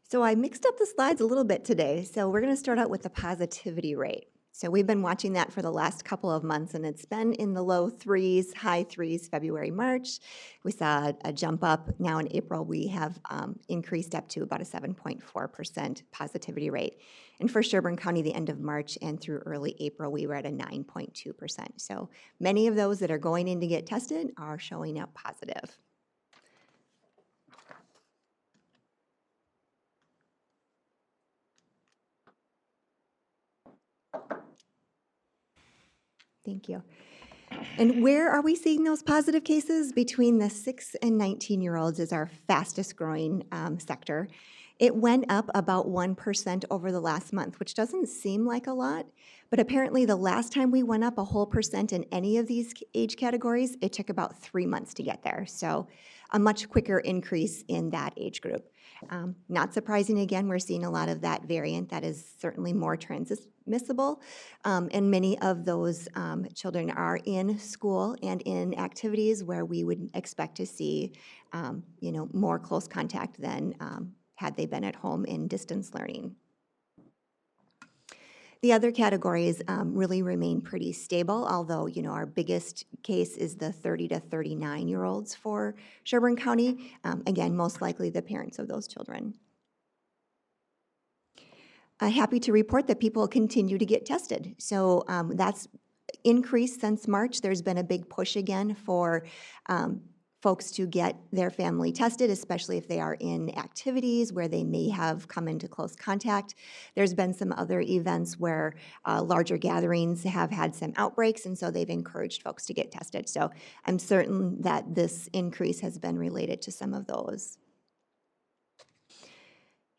So I mixed up the slides a little bit today. So we're going to start out with the positivity rate. So we've been watching that for the last couple of months, and it's been in the low 3s, high 3s, February, March. We saw a jump up. Now in April, we have increased up to about a 7.4% positivity rate. And for Sherburne County, the end of March and through early April, we were at a 9.2%. So many of those that are going in to get tested are showing up positive. Thank you. And where are we seeing those positive cases? Between the 6 and 19-year-olds is our fastest growing sector. It went up about 1% over the last month, which doesn't seem like a lot, but apparently the last time we went up a whole percent in any of these age categories, it took about 3 months to get there. So a much quicker increase in that age group. Not surprising, again, we're seeing a lot of that variant that is certainly more transmissible, and many of those children are in school and in activities where we would expect to see, more close contact than had they been at home in distance learning. The other categories really remain pretty stable, although, our biggest case is the 30 to 39-year-olds for Sherburne County. Again, most likely the parents of those children. Happy to report that people continue to get tested. So that's increased since March. There's been a big push again for folks to get their family tested, especially if they are in activities where they may have come into close contact. There's been some other events where larger gatherings have had some outbreaks, and so they've encouraged folks to get tested. So I'm certain that this increase has been related to some of those.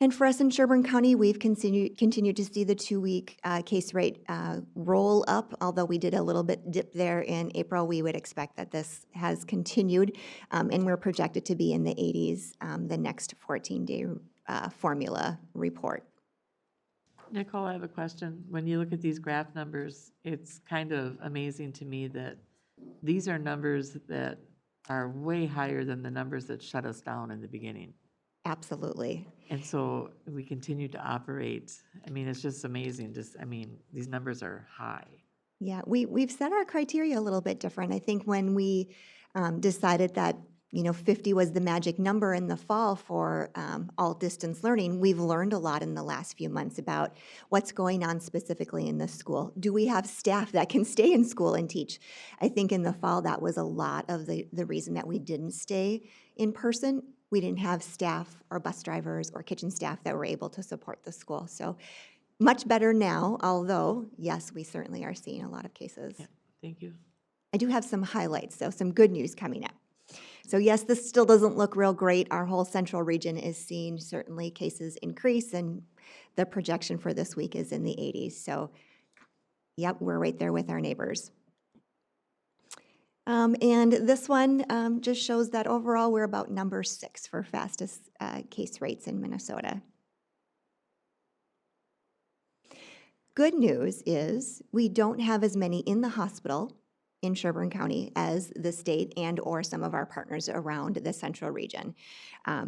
And for us in Sherburne County, we've continued to see the 2-week case rate roll up. Although we did a little bit dip there in April, we would expect that this has continued, and we're projected to be in the 80s the next 14-day formula report. Nicole, I have a question. When you look at these graph numbers, it's kind of amazing to me that these are numbers that are way higher than the numbers that shut us down in the beginning. Absolutely. And so we continue to operate. I mean, it's just amazing. These numbers are high. Yeah, we've set our criteria a little bit different. I think when we decided that 50 was the magic number in the fall for all distance learning, we've learned a lot in the last few months about what's going on specifically in the school. Do we have staff that can stay in school and teach? I think in the fall that was a lot of the reason that we didn't stay in person. We didn't have staff or bus drivers or kitchen staff that were able to support the school. So much better now, although, yes, we certainly are seeing a lot of cases. Yeah, thank you. I do have some highlights, so some good news coming up. So yes, this still doesn't look real great. Our whole central region is seeing certainly cases increase, and the projection for this week is in the 80s. So yep, we're right there with our neighbors. And this one just shows that overall we're about number 6 for fastest case rates in Minnesota. Good news is we don't have as many in the hospital in Sherburne County as the state and or some of our partners around the central region.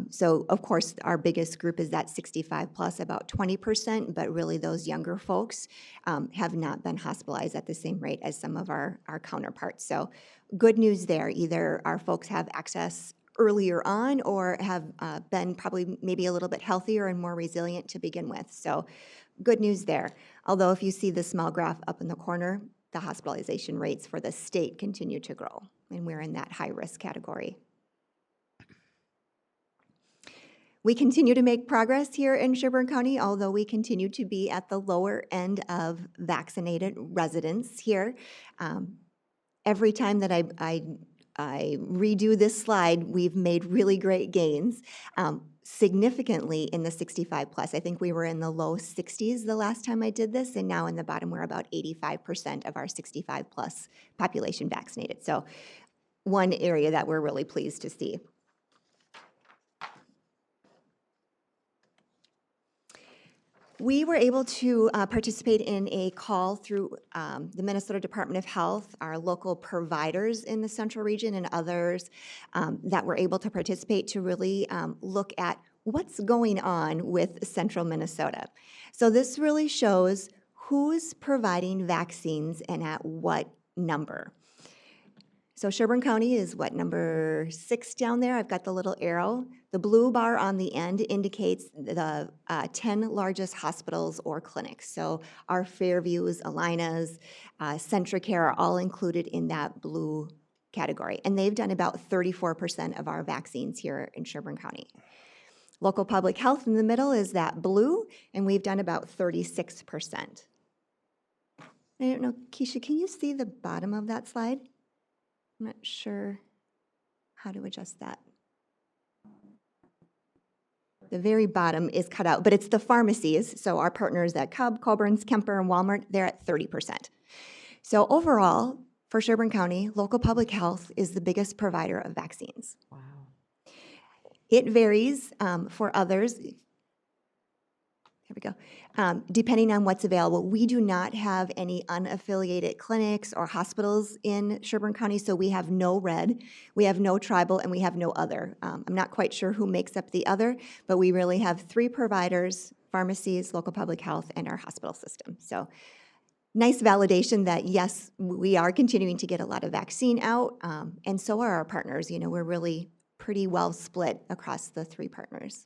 So of course our biggest group is that 65 plus, about 20%, but really those younger folks have not been hospitalized at the same rate as some of our counterparts. So good news there, either our folks have access earlier on or have been probably maybe a little bit healthier and more resilient to begin with. So good news there. Although if you see the small graph up in the corner, the hospitalization rates for the state continue to grow, and we're in that high-risk category. We continue to make progress here in Sherburne County, although we continue to be at the lower end of vaccinated residents here. Every time that I redo this slide, we've made really great gains. Significantly in the 65 plus. I think we were in the low 60s the last time I did this, and now in the bottom we're about 85% of our 65 plus population vaccinated. So one area that we're really pleased to see. We were able to participate in a call through the Minnesota Department of Health, our local providers in the central region, and others that were able to participate to really look at what's going on with central Minnesota. So this really shows who's providing vaccines and at what number. So Sherburne County is what, number 6 down there? I've got the little arrow. The blue bar on the end indicates the 10 largest hospitals or clinics. So our Fairviews, Alinas, Centricare are all included in that blue category. And they've done about 34% of our vaccines here in Sherburne County. Local public health in the middle is that blue, and we've done about 36%. I don't know, Keisha, can you see the bottom of that slide? I'm not sure how to adjust that. The very bottom is cut out, but it's the pharmacies, so our partners at Cub, Coburn's, Kemper, and Walmart, they're at 30%. So overall, for Sherburne County, local public health is the biggest provider of vaccines. Wow. It varies for others. Here we go. Depending on what's available. We do not have any unaffiliated clinics or hospitals in Sherburne County, so we have no red, we have no tribal, and we have no other. I'm not quite sure who makes up the other, but we really have 3 providers: pharmacies, local public health, and our hospital system. So nice validation that, yes, we are continuing to get a lot of vaccine out, and so are our partners. You know, we're really pretty well split across the 3 partners.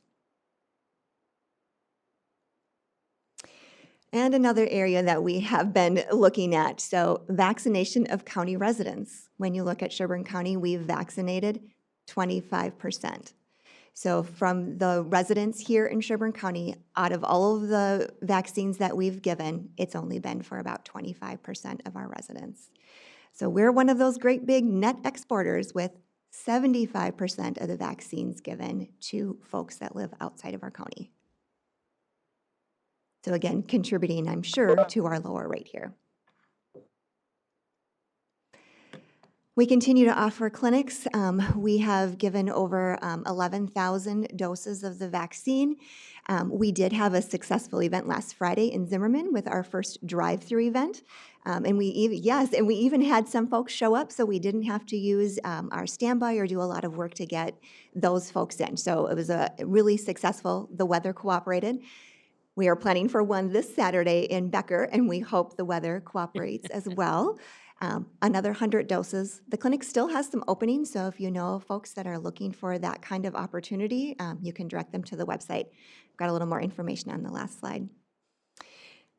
And another area that we have been looking at, so vaccination of county residents. When you look at Sherburne County, we've vaccinated 25%. So from the residents here in Sherburne County, out of all of the vaccines that we've given, it's only been for about 25% of our residents. So we're one of those great big net exporters with 75% of the vaccines given to folks that live outside of our county. So again, contributing, I'm sure, to our lower rate here. We continue to offer clinics. We have given over 11,000 doses of the vaccine. We did have a successful event last Friday in Zimmerman with our first drive-through event. And we even had some folks show up, so we didn't have to use our standby or do a lot of work to get those folks in. So it was really successful. The weather cooperated. We are planning for one this Saturday in Becker, and we hope the weather cooperates as well. Another 100 doses. The clinic still has some openings, so if you know folks that are looking for that kind of opportunity, you can direct them to the website. I've got a little more information on the last slide.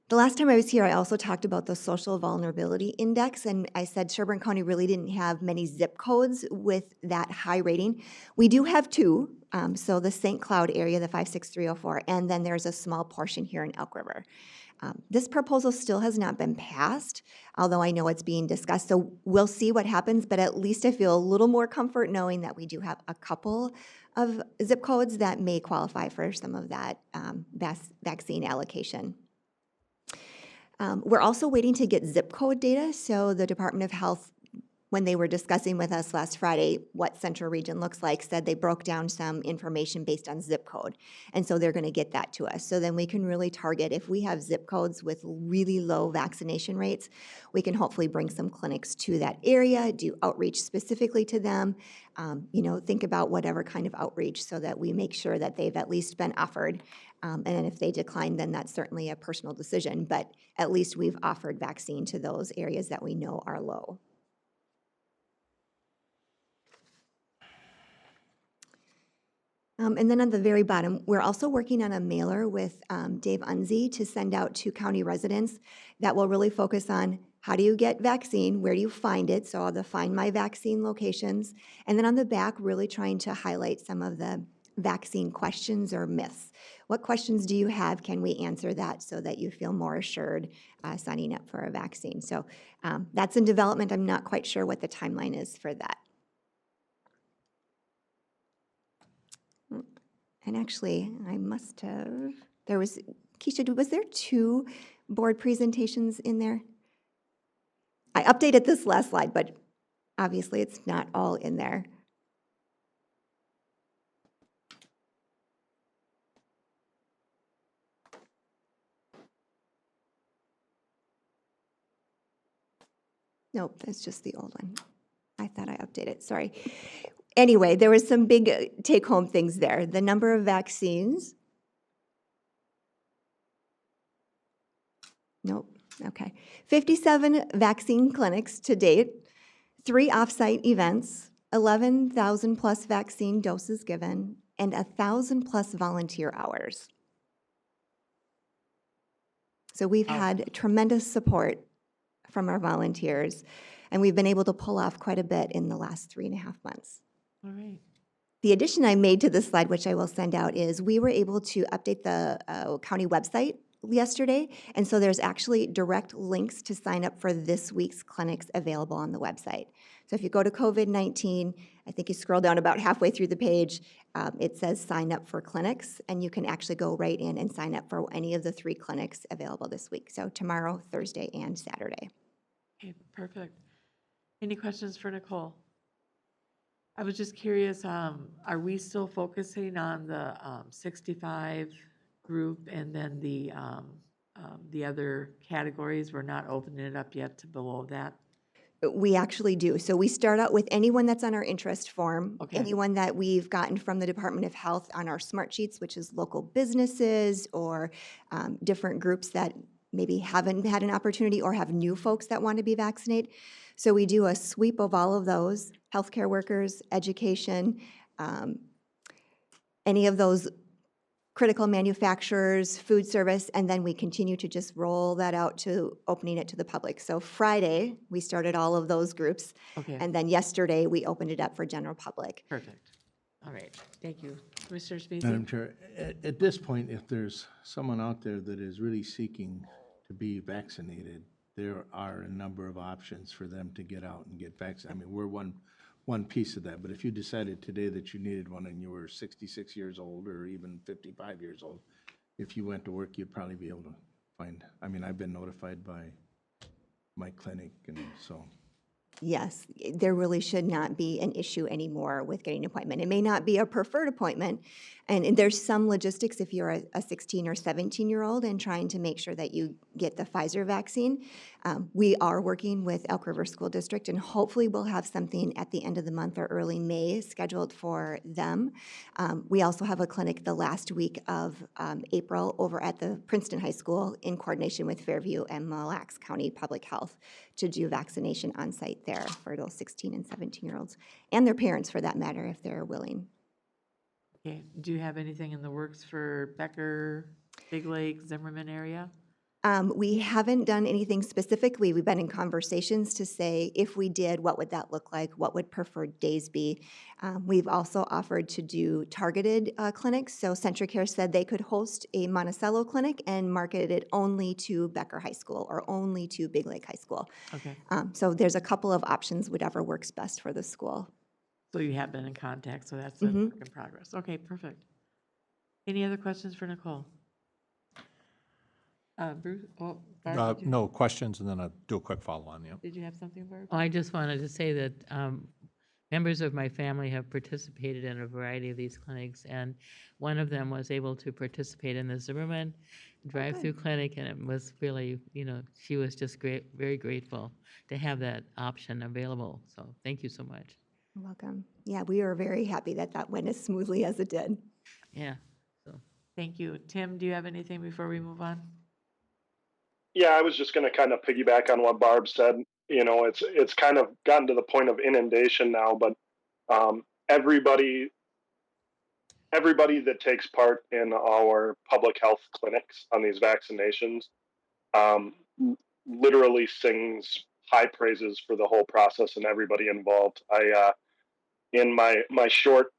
The last time I was here, I also talked about the Social Vulnerability Index, and I said Sherburne County really didn't have many zip codes with that high rating. We do have 2, so the St. Cloud area, the 56304, and then there's a small portion here in Elk River. This proposal still has not been passed, although I know it's being discussed, so we'll see what happens, but at least I feel a little more comfort knowing that we do have a couple of zip codes that may qualify for some of that vaccine allocation. We're also waiting to get zip code data, so the Department of Health, when they were discussing with us last Friday what Central Region looks like, said they broke down some information based on zip code, and so they're going to get that to us. So then we can really target, if we have zip codes with really low vaccination rates, we can hopefully bring some clinics to that area, do outreach specifically to them, think about whatever kind of outreach so that we make sure that they've at least been offered. And if they decline, then that's certainly a personal decision, but at least we've offered vaccine to those areas that we know are low. And then on the very bottom, we're also working on a mailer with Dave Unzi to send out to county residents that will really focus on how do you get vaccine, where do you find it, so all the Find My Vaccine locations, and then on the back, really trying to highlight some of the vaccine questions or myths. What questions do you have? Can we answer that so that you feel more assured signing up for a vaccine? So that's in development. I'm not quite sure what the timeline is for that. And actually, I must have, Keisha, was there 2 board presentations in there? I updated this last slide, but obviously it's not all in there. Nope, that's just the old one. I thought I updated, sorry. Anyway, there was some big take-home things there. The number of vaccines. Nope, okay. 57 vaccine clinics to date, 3 off-site events, 11,000 plus vaccine doses given, and 1,000 plus volunteer hours. So we've had tremendous support from our volunteers, and we've been able to pull off quite a bit in the last 3.5 months. All right. The addition I made to this slide, which I will send out, is we were able to update the county website yesterday, and so there's actually direct links to sign up for this week's clinics available on the website. So if you go to COVID-19, I think you scroll down about halfway through the page, it says sign up for clinics, and you can actually go right in and sign up for any of the 3 clinics available this week. So tomorrow, Thursday, and Saturday. Okay, perfect. Any questions for Nicole? I was just curious, are we still focusing on the 65 group and then the other categories? We're not opening it up yet to below that? We actually do. So we start out with anyone that's on our interest form, Okay. anyone that we've gotten from the Department of Health on our smart sheets, which is local businesses or different groups that maybe haven't had an opportunity or have new folks that want to be vaccinated. So we do a sweep of all of those, healthcare workers, education, any of those critical manufacturers, food service, and then we continue to just roll that out to opening it to the public. So Friday, we started all of those groups. Okay. And then yesterday, we opened it up for general public. Perfect. All right, thank you. Commissioner Madam Smeesy? Chair, at this point, if there's someone out there that is really seeking to be vaccinated, there are a number of options for them to get out and get vaccinated. I mean, we're one piece of that, but if you decided today that you needed one and you were 66 years old or even 55 years old, if you went to work, you'd probably be able to find, I mean, I've been notified by my clinic, and so. Yes, there really should not be an issue anymore with getting an appointment. It may not be a preferred appointment, and there's some logistics if you're a 16 or 17-year-old and trying to make sure that you get the Pfizer vaccine. We are working with Elk River School District, and hopefully we'll have something at the end of the month or early May scheduled for them. We also have a clinic the last week of April over at the Princeton High School in coordination with Fairview and Mille Lacs County Public Health to do vaccination on site there for those 16 and 17-year-olds, and their parents for that matter, if they're willing. Okay, do you have anything in the works for Becker, Big Lake, Zimmerman area? We haven't done anything specifically. We've been in conversations to say, if we did, what would that look like? What would preferred days be? We've also offered to do targeted clinics. So CentraCare said they could host a Monticello clinic and market it only to Becker High School or only to Big Lake High School. Okay, So there's a couple of options, whatever works best for the school. so you have been in contact, so that's a work in progress. Okay, perfect. Any other questions for Nicole? Bruce, oh, Barb, did you- No questions, and then I'll do a quick follow-on, yeah. did you have something, Barb? I just wanted to say that members of my family have participated in a variety of these clinics, and one of them was able to participate in the Zimmerman drive-through clinic, and it was really, she was just very grateful to have that option available. So thank you so much. You're welcome. Yeah, we are very happy that that went as smoothly as it did. Yeah. So Thank you. Tim, do you have anything before we move on? Yeah, I was just going to kind of piggyback on what Barb said. You know, it's kind of gotten to the point of inundation now, but everybody that takes part in our public health clinics on these vaccinations literally sings high praises for the whole process and everybody involved. In my short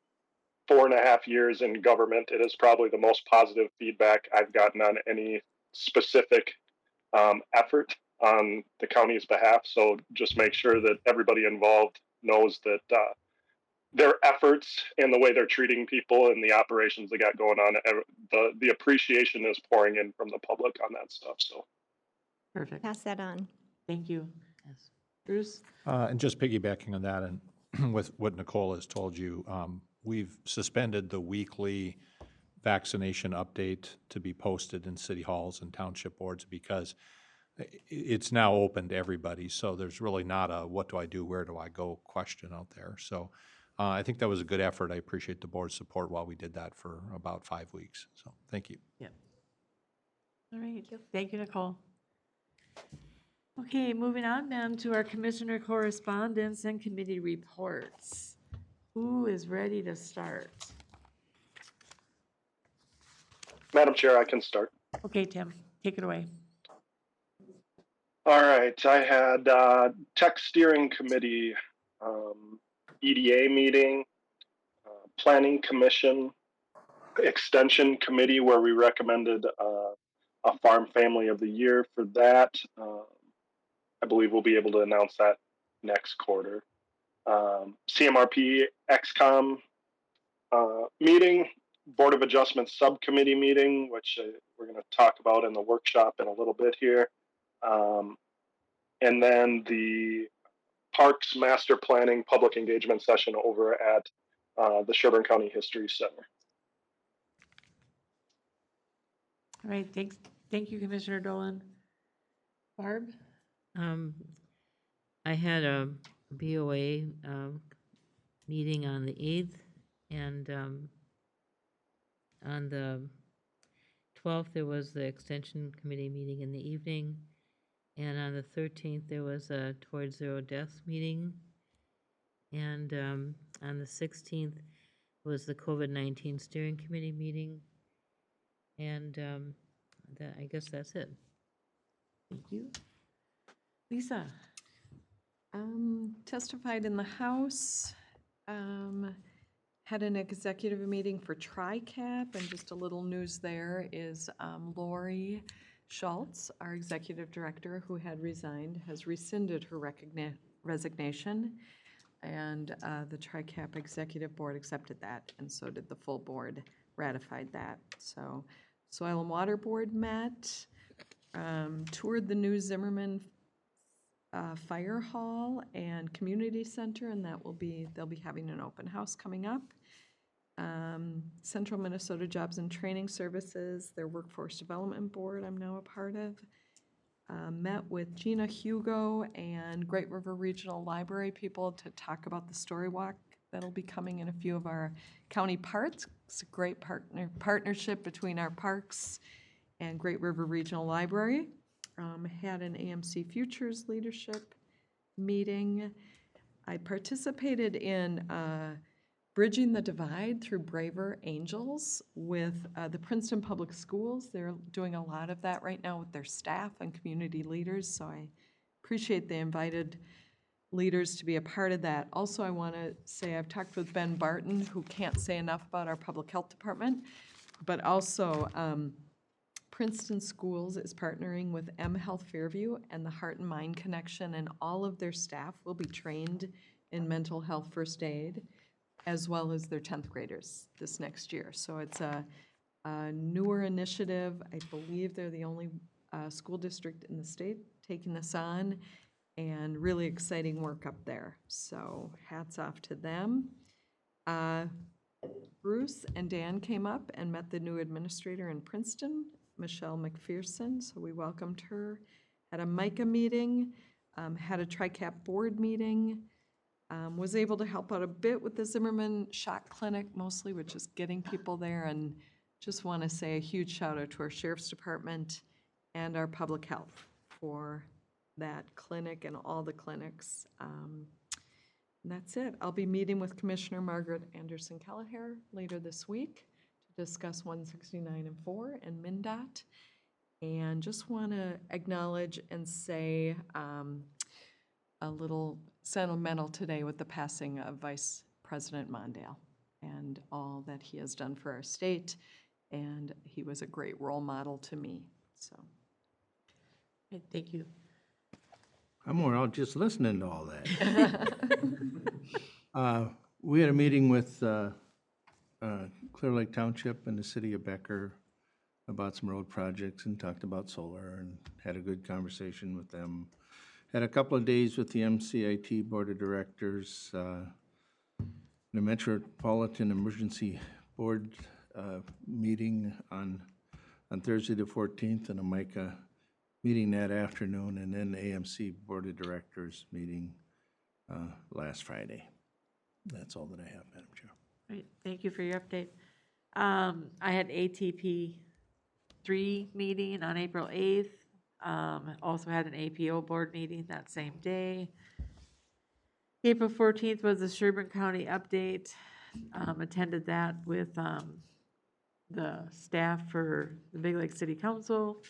4.5 years in government, it is probably the most positive feedback I've gotten on any specific effort on the county's behalf. So just make sure that everybody involved knows that their efforts and the way they're treating people and the operations they got going on, the appreciation is pouring in from the public on that stuff. So Perfect. Pass that on. Thank you. yes. Bruce? And just piggybacking on that, and with what Nicole has told you, we've suspended the weekly vaccination update to be posted in city halls and township boards because it's now open to everybody. So there's really not a what do I do, where do I go question out there. So I think that was a good effort. I appreciate the board's support while we did that for about 5 weeks. So thank you. Yeah. All right. Thank you, Nicole. Okay, moving on then to our commissioner correspondence and committee reports. Who is ready to start? Madam Chair, I can start. Okay, Tim, take it away. All right, I had tech steering committee, EDA meeting, planning commission, extension committee where we recommended a Farm Family of the Year for that. I believe we'll be able to announce that next quarter. CMRP XCOM meeting, Board of Adjustment Subcommittee meeting, which we're going to talk about in the workshop in a little bit here. And then the Parks Master Planning Public Engagement Session over at the Sherburne County History Center. All right, thanks. Thank you, Commissioner Dolan. Barb? I had a BOA meeting on the 8th, and on the 12th, there was the Extension Committee meeting in the evening, and on the 13th, there was a Towards Zero Deaths meeting, and on the 16th was the COVID-19 Steering Committee meeting, and I guess that's it. Thank you. Lisa? Testified in the House, had an executive meeting for TRICAP, and just a little news there is Lori Schultz, our executive director who had resigned, has rescinded her resignation, and the TRICAP executive board accepted that, and so did the full board, ratified that. So Soil and Water Board met, toured the new Zimmerman Fire Hall and Community Center, and they'll be having an open house coming up. Central Minnesota Jobs and Training Services, their Workforce Development Board I'm now a part of. Met with Gina Hugo and Great River Regional Library people to talk about the Story Walk that'll be coming in a few of our county parks. It's a great partnership between our parks and Great River Regional Library. Had an AMC Futures leadership meeting. I participated in Bridging the Divide through Braver Angels with the Princeton Public Schools. They're doing a lot of that right now with their staff and community leaders, so I appreciate they invited leaders to be a part of that. Also, I want to say I've talked with Ben Barton, who can't say enough about our public health department, but also Princeton Schools is partnering with M Health Fairview and the Heart and Mind Connection, and all of their staff will be trained in mental health first aid, as well as their 10th graders this next year. So it's a newer initiative. I believe they're the only school district in the state taking this on, and really exciting work up there. So hats off to them. Bruce and Dan came up and met the new administrator in Princeton, Michelle McPherson, so we welcomed her. Had a MICA meeting, had a TRICAP board meeting, was able to help out a bit with the Zimmerman Shock Clinic mostly, which is getting people there, and just want to say a huge shout out to our Sheriff's Department and our public health for that clinic and all the clinics. And that's it. I'll be meeting with Commissioner Margaret Anderson Kelleher later this week to discuss 169 and 4 and MnDOT. And just want to acknowledge and say a little sentimental today with the passing of Vice President Mondale and all that he has done for our state. And he was a great role model to me, so. Okay, thank you. I'm more out just listening to all that. We had a meeting with Clear Lake Township and the city of Becker about some road projects and talked about solar and had a good conversation with them. Had a couple of days with the MCIT Board of Directors, the Metropolitan Emergency Board meeting on Thursday the 14th, and a MICA meeting that afternoon, and then the AMC Board of Directors meeting last Friday. That's all that I have, Madam Chair. Great, thank you for your update. I had ATP 3 meeting on April 8th. Also had an APO board meeting that same day. April 14th was the Sherburne County update. Attended that with the staff for the Big Lake City Council,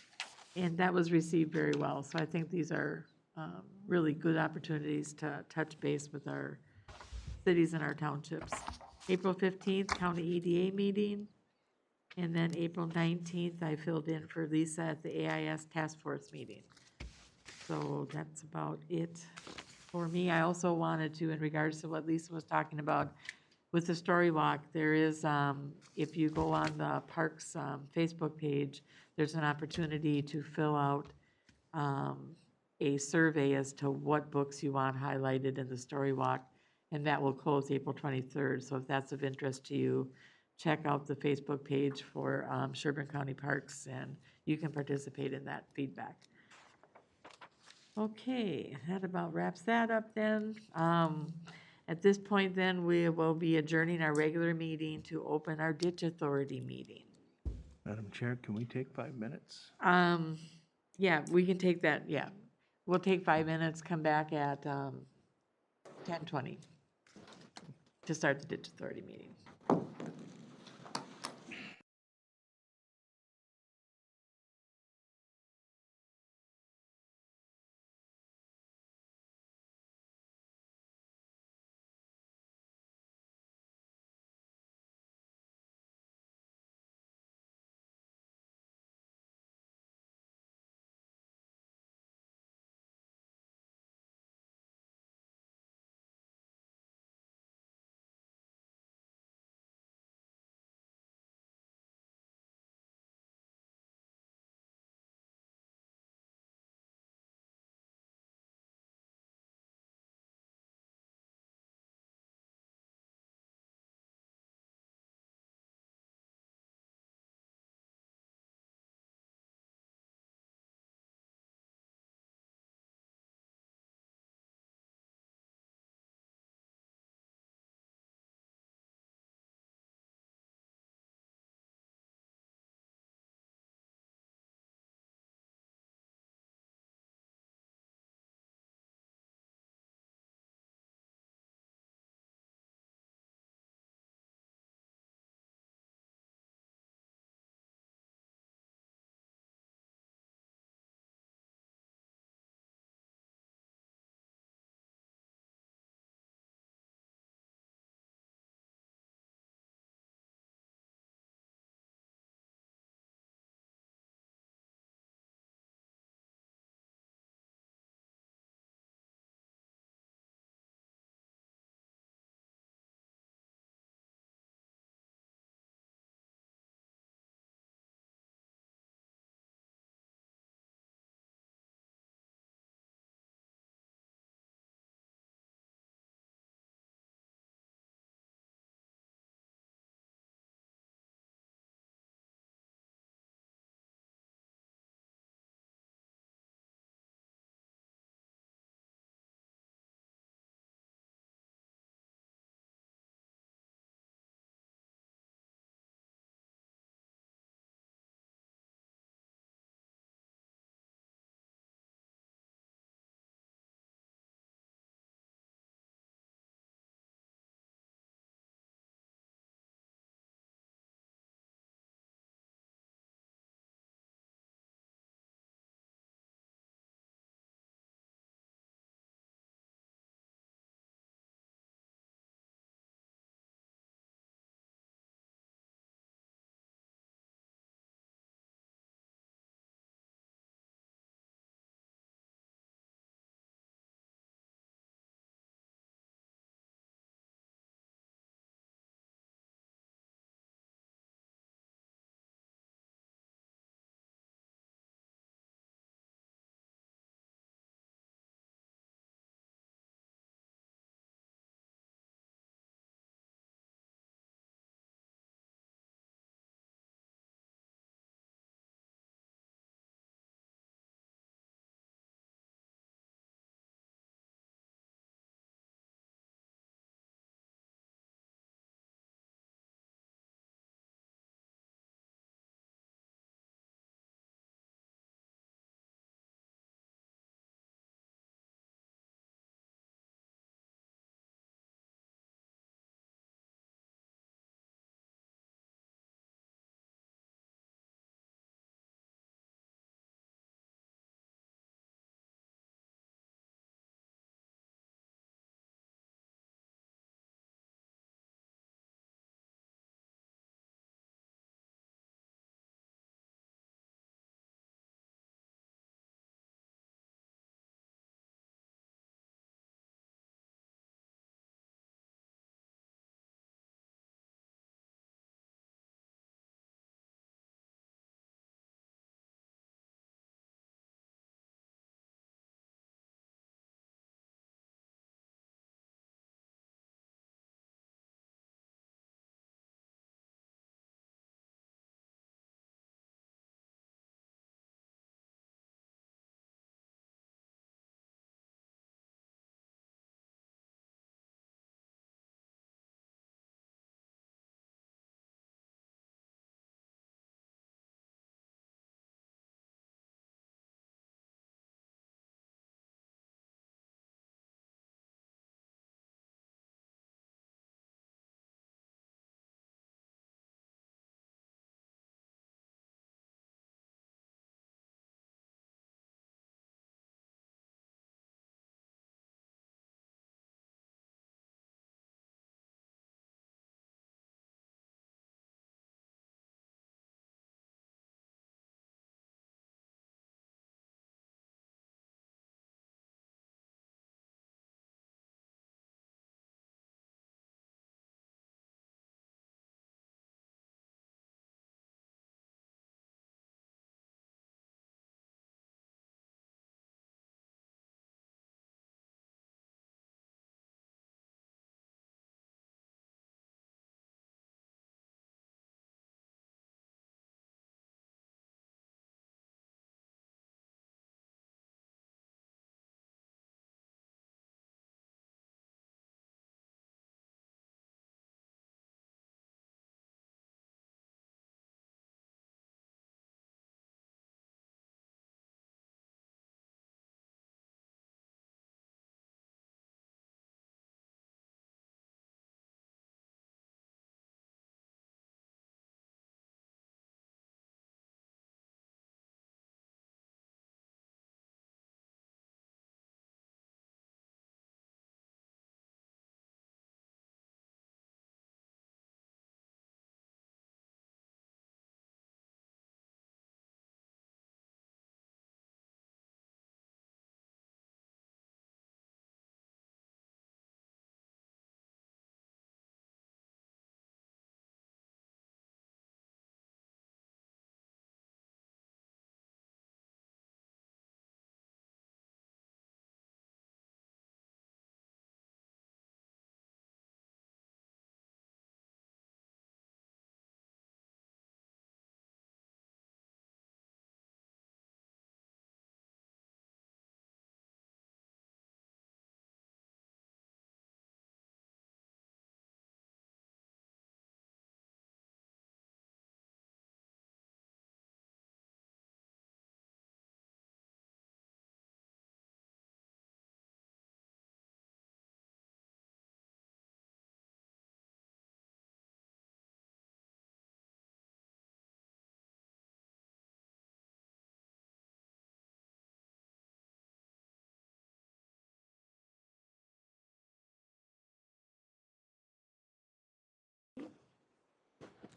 and that was received very well. So I think these are really good opportunities to touch base with our cities and our townships. April 15th, County EDA meeting. And then April 19th, I filled in for Lisa at the AIS Task Force meeting. So that's about it for me. I also wanted to, in regards to what Lisa was talking about with the story walk, there is, if you go on the Parks Facebook page, there's an opportunity to fill out a survey as to what books you want highlighted in the story walk, and that will close April 23rd. So if that's of interest to you, check out the Facebook page for Sherburne County Parks, and you can participate in that feedback. Okay, that about wraps that up then. At this point then, we will be adjourning our regular meeting to open our ditch authority meeting. Madam Chair, can we take 5 minutes? Yeah, we can take that, yeah. We'll take 5 minutes, come back at 10:20 to start the ditch authority meeting.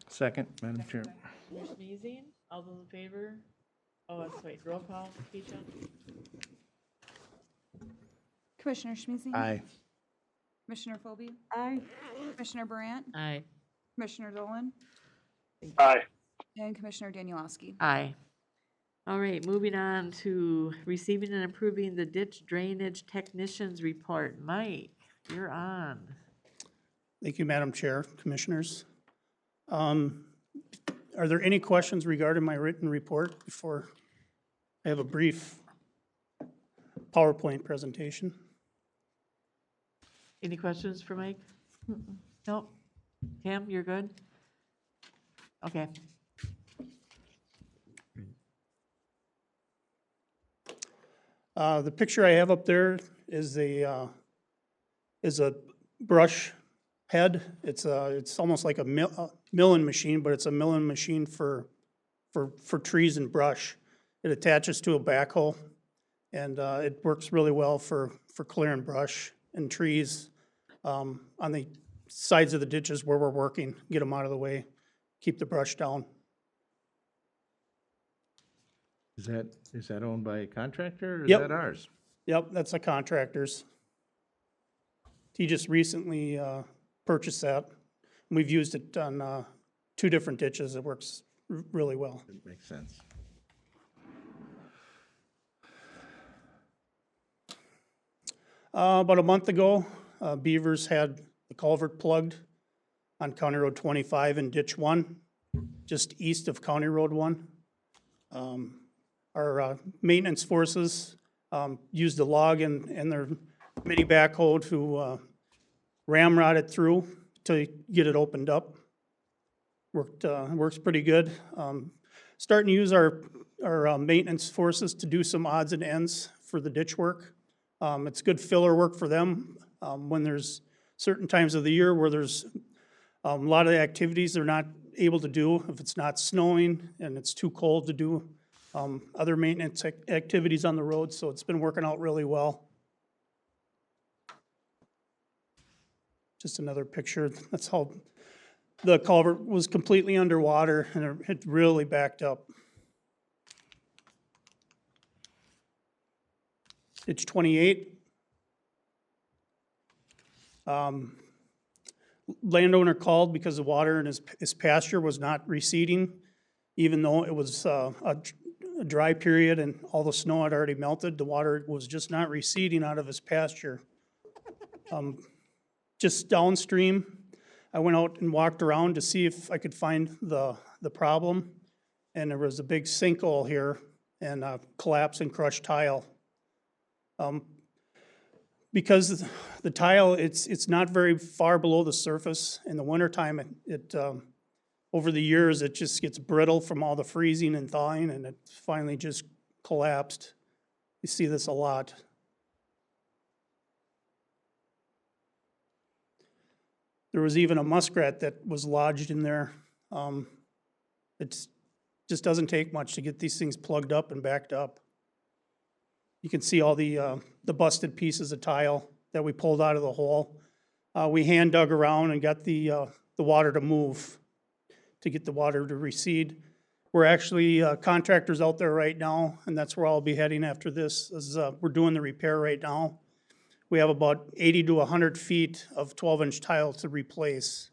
Second, Madam Chair. Commissioner Smeezing, all those in favor? Oh, let's wait, roll call, Keisha? Commissioner Schmeezing? Aye. Commissioner Phobie? Aye. Commissioner Brandt? Aye. Commissioner Dolan? Aye. And Commissioner Danielowski. Aye. All right, moving on to receiving and approving the ditch drainage technicians report. Mike, you're on. Thank you, Madam Chair, Commissioners. Are there any questions regarding my written report before I have a brief PowerPoint presentation? Any questions for Mike? Nope. Tim, you're good? Okay. The picture I have up there is a brush head. It's almost like a milling machine, but it's a milling machine for trees and brush. It attaches to a backhoe, and it works really well for clearing brush and trees on the sides of the ditches where we're working, get them out of the way, keep the brush down. Is that owned by a contractor or is Yep. that ours? Yep, that's a contractor's. He just recently purchased that. We've used it on 2 different ditches. It works really well. It makes sense. About a month ago, Beavers had the culvert plugged on County Road 25 in Ditch 1, just east of County Road 1. Our maintenance forces used a log and their mini backhoe to ramrod it through to get it opened up. Works pretty good. Starting to use our maintenance forces to do some odds and ends for the ditch work. It's good filler work for them when there's certain times of the year where there's a lot of the activities they're not able to do if it's not snowing and it's too cold to do other maintenance activities on the road, so it's been working out really well. Just another picture. That's how the culvert was completely underwater and it had really backed up. Ditch 28. Landowner called because the water in his pasture was not receding, even though it was a dry period and all the snow had already melted. The water was just not receding out of his pasture. Just downstream, I went out and walked around to see if I could find the problem. And there was a big sinkhole here and a collapse and crushed tile. Because the tile, it's not very far below the surface. In the wintertime, it over the years, it just gets brittle from all the freezing and thawing, and it finally just collapsed. You see this a lot. There was even a muskrat that was lodged in there. It just doesn't take much to get these things plugged up and backed up. You can see all the busted pieces of tile that we pulled out of the hole. We hand dug around and got the water to move, to get the water to recede. We're actually contractors out there right now, and that's where I'll be heading after this. We're doing the repair right now. We have about 80 to 100 feet of 12-inch tile to replace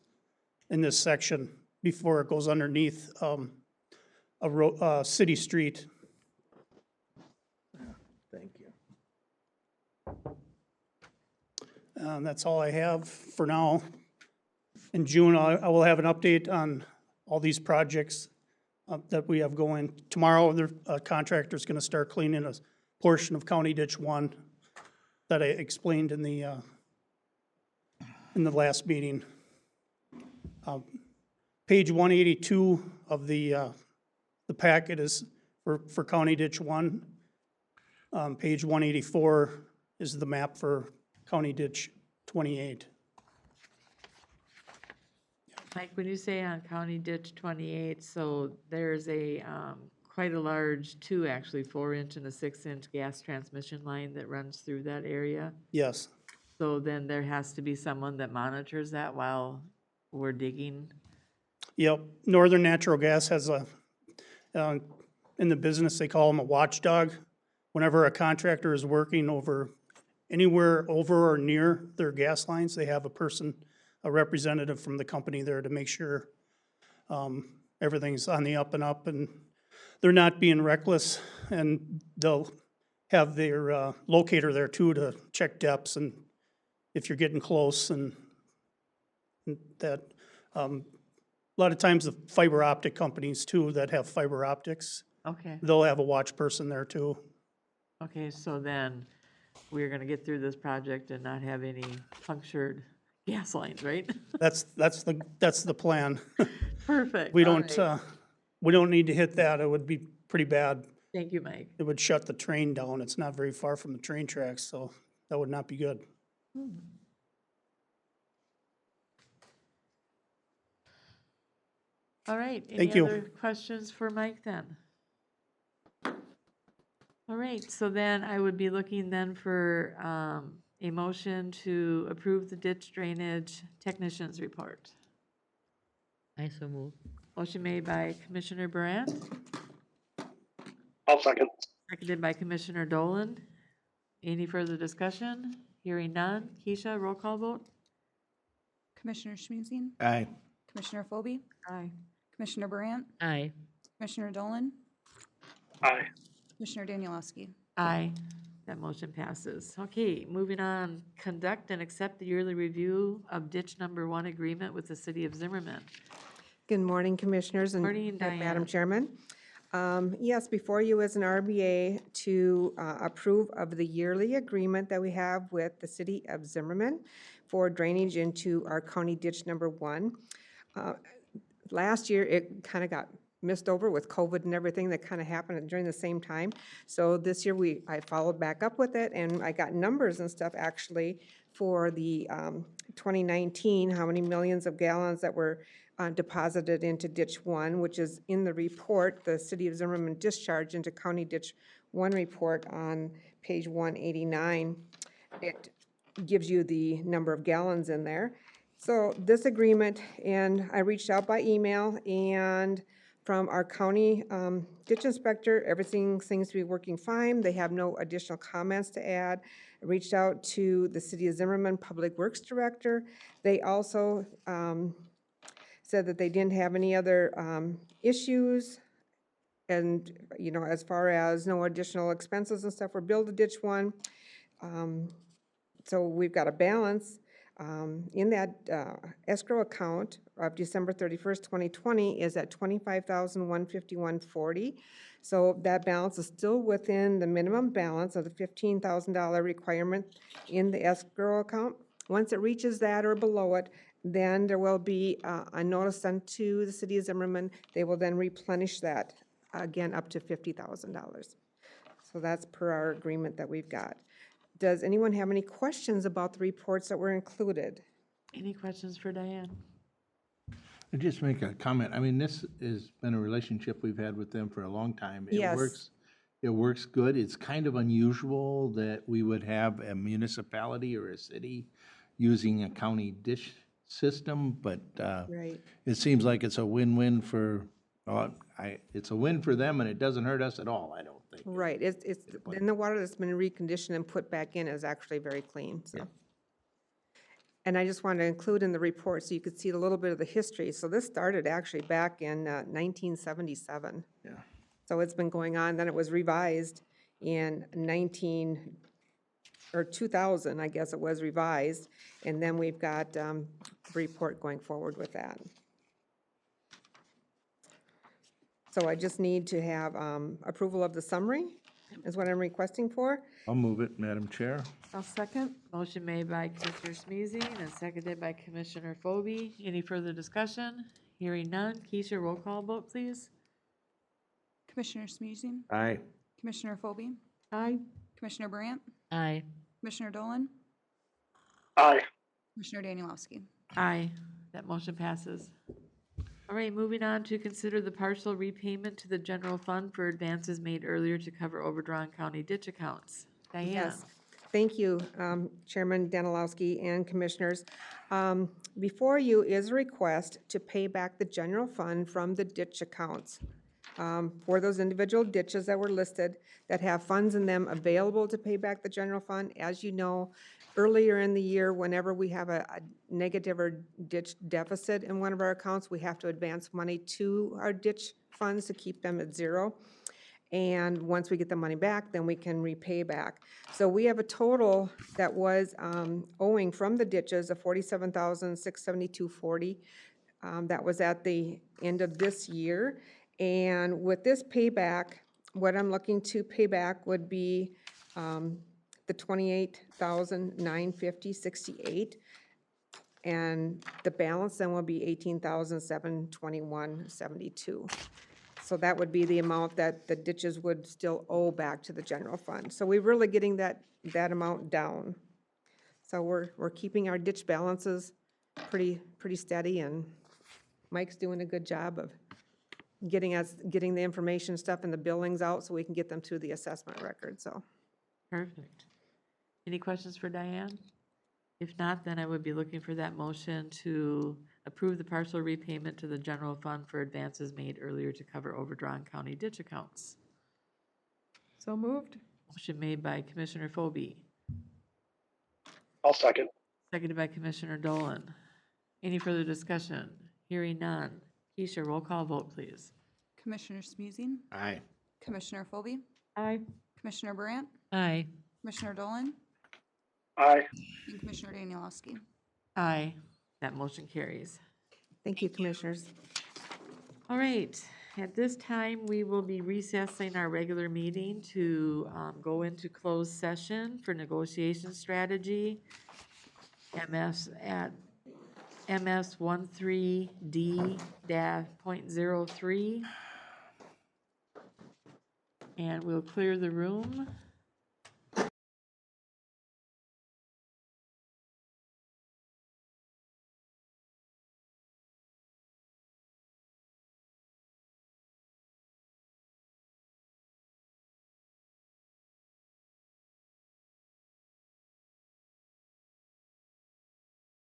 in this section before it goes underneath a city street. Thank you. That's all I have for now. In June, I will have an update on all these projects that we have going. Tomorrow, the contractor's gonna start cleaning a portion of County Ditch 1 that I explained in the last meeting. Page 182 of the packet is for County Ditch 1. Page 184 is the map for County Ditch 28. Mike, when you say on County Ditch 28, so there's a, quite a large, 4-inch and a 6-inch gas transmission line that runs through that area? Yes. So then there has to be someone that monitors that while we're digging? Yep, Northern Natural Gas has in the business, they call them a watchdog. Whenever a contractor is working anywhere over or near their gas lines, they have a representative from the company there to make sure everything's on the up and up, and they're not being reckless, and they'll have their locator there too to check depths and if you're getting close and that. A lot of times the fiber optic companies too that have fiber optics, Okay, they'll have a watch person there too. okay, so then we're gonna get through this project and not have any punctured gas lines, right? That's the plan. Perfect. We all don't, right. we don't need to hit that. It would be pretty bad. Thank you, Mike. It would shut the train down. It's not very far from the train tracks, so that would not be good. All right, any Thank you. other questions for Mike then? All right, so then I would be looking then for a motion to approve the ditch drainage technician's report. I so move. Motion made by Commissioner Brandt, I'll second. seconded by Commissioner Dolan. Any further discussion? Hearing none. Keisha, roll call vote? Commissioner Schmusing, Aye. Commissioner Phobie, Aye. Commissioner Brandt, Aye. Commissioner Dolan, Aye. Commissioner Danielowski. Aye. That motion passes. Okay, moving on. Conduct and accept the yearly review of ditch number 1 agreement with the city of Zimmerman. Good morning, Commissioners and Morning, Madam Diane. Chairman. Yes, before you is an RBA to approve of the yearly agreement that we have with the city of Zimmerman for drainage into our county ditch number 1. Last year, it kind of got missed over with COVID and everything that kind of happened during the same time. So this year, I followed back up with it, and I got numbers and stuff actually for the 2019, how many millions of gallons that were deposited into ditch 1, which is in the report, the City of Zimmerman discharge into County Ditch 1 report on page 189. It gives you the number of gallons in there. So this agreement, and I reached out by email, and from our county ditch inspector, everything seems to be working fine. They have no additional comments to add. I reached out to the City of Zimmerman Public Works Director. They also said that they didn't have any other issues, and, you know, as far as no additional expenses and stuff for build a ditch 1. So we've got a balance in that escrow account of December 31st, 2020 is at $25,151.40. So that balance is still within the minimum balance of the $15,000 requirement in the escrow account. Once it reaches that or below it, then there will be a notice sent to the City of Zimmerman. They will then replenish that again up to $50,000. So that's per our agreement that we've got. Does anyone have any questions about the reports that were included? Any questions for Diane? I'll just make a comment. I mean, this has been a relationship we've had with them for a long time. Yes. It works good. It's kind of unusual that we would have a municipality or a city using a county dish system, but Right. it seems like it's a win-win for, it's a win for them and it doesn't hurt us at all, I don't think. Right, and the water that's been reconditioned and put back in is actually very clean, so. Yeah. And I just wanted to include in the report so you could see a little bit of the history. So this started actually back in 1977. Yeah. So it's been going on, then it was revised in 2000, I guess it was revised, and then we've got the report going forward with that. So I just need to have approval of the summary, is what I'm requesting for. I'll move it, Madam Chair. I'll second. Motion made by Commissioner Smeezing and seconded by Commissioner Phobie. Any further discussion? Hearing none. Keisha, roll call vote, please. Commissioner Smusing, Aye. Commissioner Phobie, Aye. Commissioner Brandt, Aye. Commissioner Dolan, Aye. Commissioner Danielowski. Aye. That motion passes. All right, moving on to consider the partial repayment to the general fund for advances made earlier to cover overdrawn county ditch accounts. Diana. Yes. Thank you, Chairman Danilowski and Commissioners. Before you is a request to pay back the general fund from the ditch accounts for those individual ditches that were listed that have funds in them available to pay back the general fund. As you know, earlier in the year, whenever we have a negative or ditch deficit in one of our accounts, we have to advance money to our ditch funds to keep them at zero. And once we get the money back, then we can repay back. So we have a total that was owing from the ditches of $47,672.40. That was at the end of this year. And with this payback, what I'm looking to pay back would be the $28,950.68. And the balance then will be $18,721.72. So that would be the amount that the ditches would still owe back to the general fund. So we're really getting that amount down. So we're keeping our ditch balances pretty steady, and Mike's doing a good job of getting the information stuff and the billings out so we can get them through the assessment record, so. Perfect. Any questions for Diane? If not, then I would be looking for that motion to approve the partial repayment to the general fund for advances made earlier to cover overdrawn county ditch accounts. So moved. Motion made by Commissioner Phobie, I'll second. seconded by Commissioner Dolan. Any further discussion? Hearing none. Keisha, roll call vote, please. Commissioner Smuzy, Aye. Commissioner Phobie, Aye. Commissioner Brandt, Aye. Commissioner Dolan, Aye. and Commissioner Danilowski. Aye. That motion carries. Thank you, Commissioners. All right, at this time, we will be recessing our regular meeting to go into closed session for negotiation strategy, MS 13D-.03. And we'll clear the room.